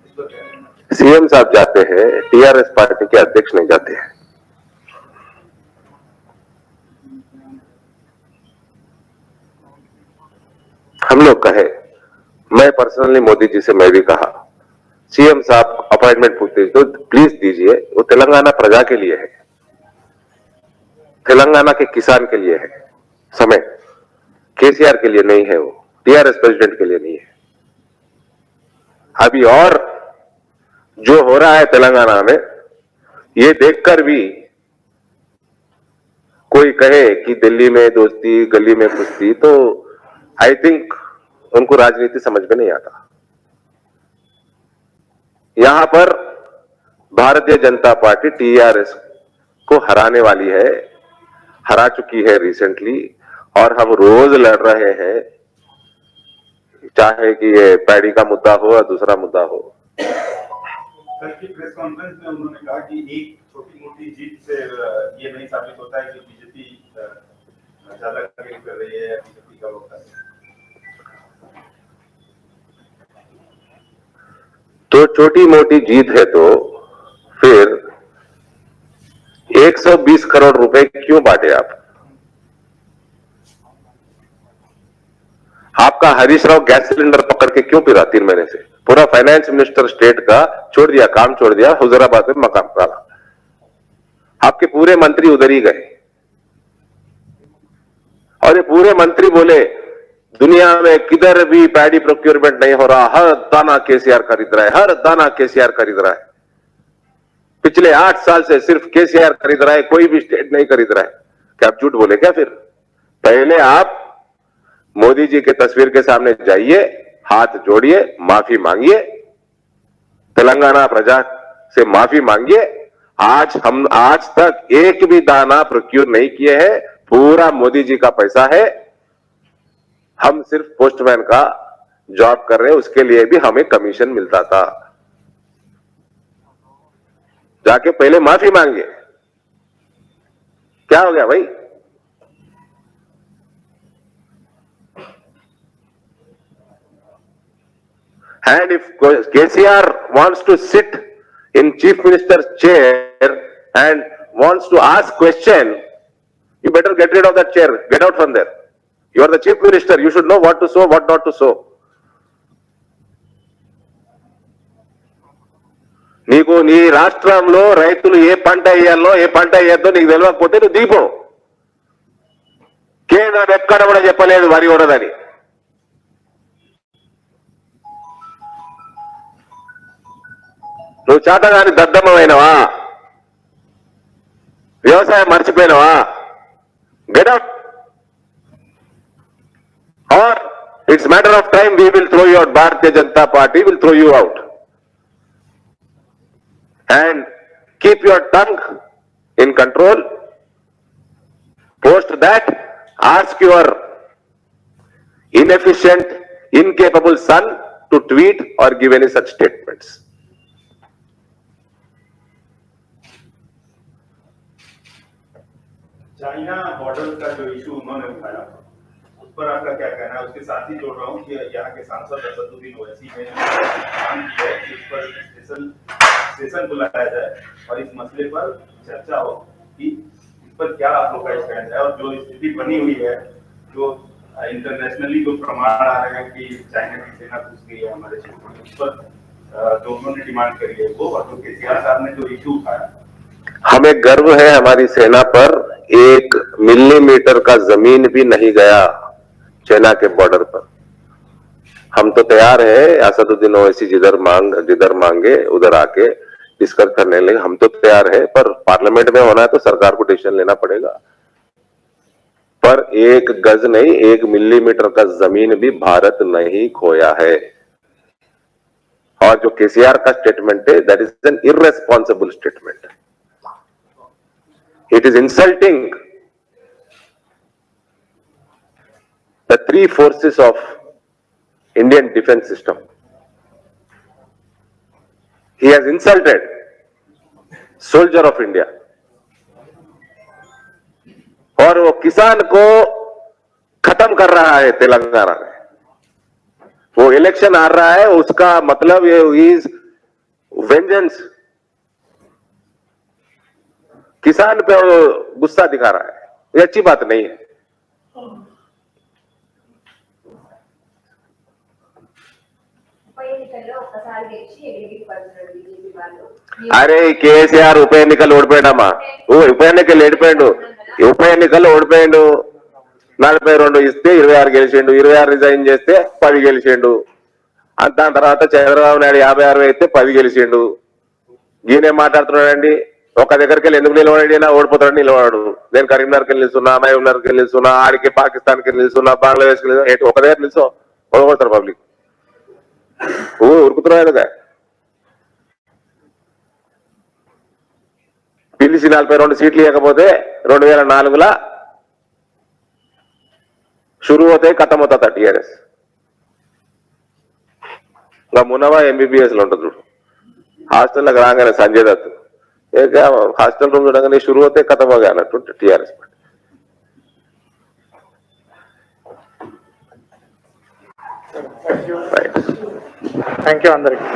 इस पर क्या कहना है? सीएम साहब जाते हैं, टीआरएस पार्टी के अध्यक्ष नहीं जाते हैं। हम लोग कहे, मैं पर्सनली मोदी जी से मैं भी कहा, सीएम साहब अपॉइंटमेंट पूछते तो प्लीज दीजिए, वो तेलंगाना प्रजा के लिए है, तेलंगाना के किसान के लिए है समय, केसीआर के लिए नहीं है, वो टीआरएस प्रेसिडेंट के लिए नहीं है। अभी और जो हो रहा है तेलंगाना में, ये देखकर भी कोई कहे कि दिल्ली में दोस्ती, गली में कुश्ती, तो आई थिंक उनको राजनीति समझ में नहीं आता। यहां पर भारतीय जनता पार्टी टीआरएस को हराने वाली है, हरा चुकी है रिसेंटली, और हम रोज लड़ रहे हैं, चाहे कि ये पैडी का मुद्दा हो या दूसरा मुद्दा हो। कल की प्रेस कॉन्फ्रेंस में उन्होंने कहा कि एक छोटी मोटी जीत से ये नहीं साबित होता है कि बीजेपी ज्यादा कर रही है या बीजेपी का वोट है। तो छोटी मोटी जीत है तो फिर 120 करोड़ रुपए क्यों बांटे आप? आपका हरीश राव गैस सिलेंडर पकड़ के क्यों फिरा 3 महीने से? पूरा फाइनेंस मिनिस्टर स्टेट का छोड़ दिया, काम छोड़ दिया, हुजूराबाद में मकान डाला, आपके पूरे मंत्री उधर ही गए। और ये पूरे मंत्री बोले दुनिया में किधर भी पैडी प्रोक्योरमेंट नहीं हो रहा, हर दाना केसीआर खरीद रहा है, हर दाना केसीआर खरीद रहा है। पिछले 8 साल से सिर्फ केसीआर खरीद रहा है, कोई भी स्टेट नहीं खरीद रहा है। क्या आप झूठ बोले क्या? फिर पहले आप मोदी जी के तस्वीर के सामने जाइए, हाथ जोड़िए, माफी मांगिए, तेलंगाना प्रजा से माफी मांगिए। आज तक एक भी दाना प्रोक्योर नहीं किए हैं, पूरा मोदी जी का पैसा है। हम सिर्फ पोस्टमैन का जॉब कर रहे हैं, उसके लिए भी हमें कमीशन मिलता था। जाके पहले माफी मांगे। क्या हो गया भाई? And if KCR wants to sit in Chief Minister's chair and wants to ask question, you better get rid of that chair. Get out from there. You are the Chief Minister. You should know what to sow, what not to sow. నీకు నీ రాష్ట్రంలో రైతులు ఏ పంట వేయాలో ఏ పంట వేయద్దో నీకు తెలియకపోతే నువ్వు దిగిపో. కేంద్రం ఎక్కడ కూడా చెప్పలేదు వరి ఉండదని. నువ్వు చేతగాని దద్దమ్మమైనవా? వ్యవసాయం మర్చిపోయినవా? Get out. Or it's matter of time we will throw you out. Bharatiya Janata Party will throw you out. And keep your tongue in control. Post that, ask your inefficient, incapable son to tweet or give any such statements. China border का जो issue उन्होंने उठाया, उस पर आपका क्या कहना है? उसके साथ ही जोड़ रहा हूँ कि यहाँ के सांसद असदुद्दीन ओवैसी ने मांग की है कि उस पर सेशन बुलाया जाए और इस मसले पर चर्चा हो कि इस पर क्या आप लोग का स्टैंड है। और जो स्थिति बनी हुई है, जो इंटरनेशनली जो प्रमाण आ रहे हैं कि चाइना की सेना घुस गई है हमारे क्षेत्र में, उस पर जो उन्होंने डिमांड करी है वो, और केसीआर साहब ने जो इशू उठाया, हमें गर्व है हमारी सेना पर। 1 मिलीमीटर का जमीन भी नहीं गया चाइना के बॉर्डर पर। हम तो तैयार है, असदुद्दीन ओवैसी जिधर मांगे उधर आके डिस्कस करने लगे, हम तो तैयार है। पर पार्लियामेंट में होना है तो सरकार को डिसीजन लेना पड़ेगा। पर 1 गज नहीं, 1 मिलीमीटर का जमीन भी भारत नहीं खोया है। और जो केसीआर का स्टेटमेंट है, that is an irresponsible statement. It is insulting the 3 forces of Indian defense system. He has insulted soldier of India. और वो किसान को खत्म कर रहा है तेलंगाना में। वो इलेक्शन हार रहा है, उसका मतलब ये इज वेंजेंस, किसान पे वो गुस्सा दिखा रहा है। ये अच्छी बात नहीं है। ఉప ఎన్నికల్లో ఒక్కసారి గెలిచి ఎగిరెగిరి పడుతున్నారు బీజేపీ వాళ్ళు. అరే కేసీఆర్ ఉప ఎన్నికల్లో ఓడిపోయాడమ్మా. ఉప ఎన్నికలు ఏడిపోయాడు, ఉప ఎన్నికల్లో ఓడిపోయాడు. 42 ఇస్తే 26 గెలిచిండు, 26 రిజైన్ చేస్తే 10 గెలిచిండు. దాని తర్వాత చంద్రబాబు నాయుడు 56 అయితే 10 గెలిచిండు. ఈయనేం మాట్లాడుతున్నాడండి? ఒక దగ్గరికి వెళ్ళి ఎందుకు నిలబడి ఓడిపోతాడు, నిలబడాడు. నేను కరీంనగర్కి వెళ్ళి నిలుస్తున్నా, మహబూబ్నగర్కి వెళ్ళి నిలుస్తున్నా, ఆడికి పాకిస్తాన్కి వెళ్ళి నిలుస్తున్నా, బంగ్లాదేశ్కి వెళ్ళి ఒక దగ్గర నిలుచో ఓడిపోతారు పబ్లిక్. ఉరుకుతున్నాడు కదా. పిలిచి 42 సీట్లు ఇవ్వకపోతే 2004లో शुरू होते खत्म होता था टीआरएस. ఇంకా మునవా ఎంబీబీఎస్ లో ఉంటుంది చూడు, హాస్టల్లోకి రాగానే సంజయ్ దత్ హాస్టల్ రూమ్ చూడగానే షురు होते खत्म हो गया అన్నట్టు టీఆర్ఎస్. థ్యాంక్ యూ అందరికి.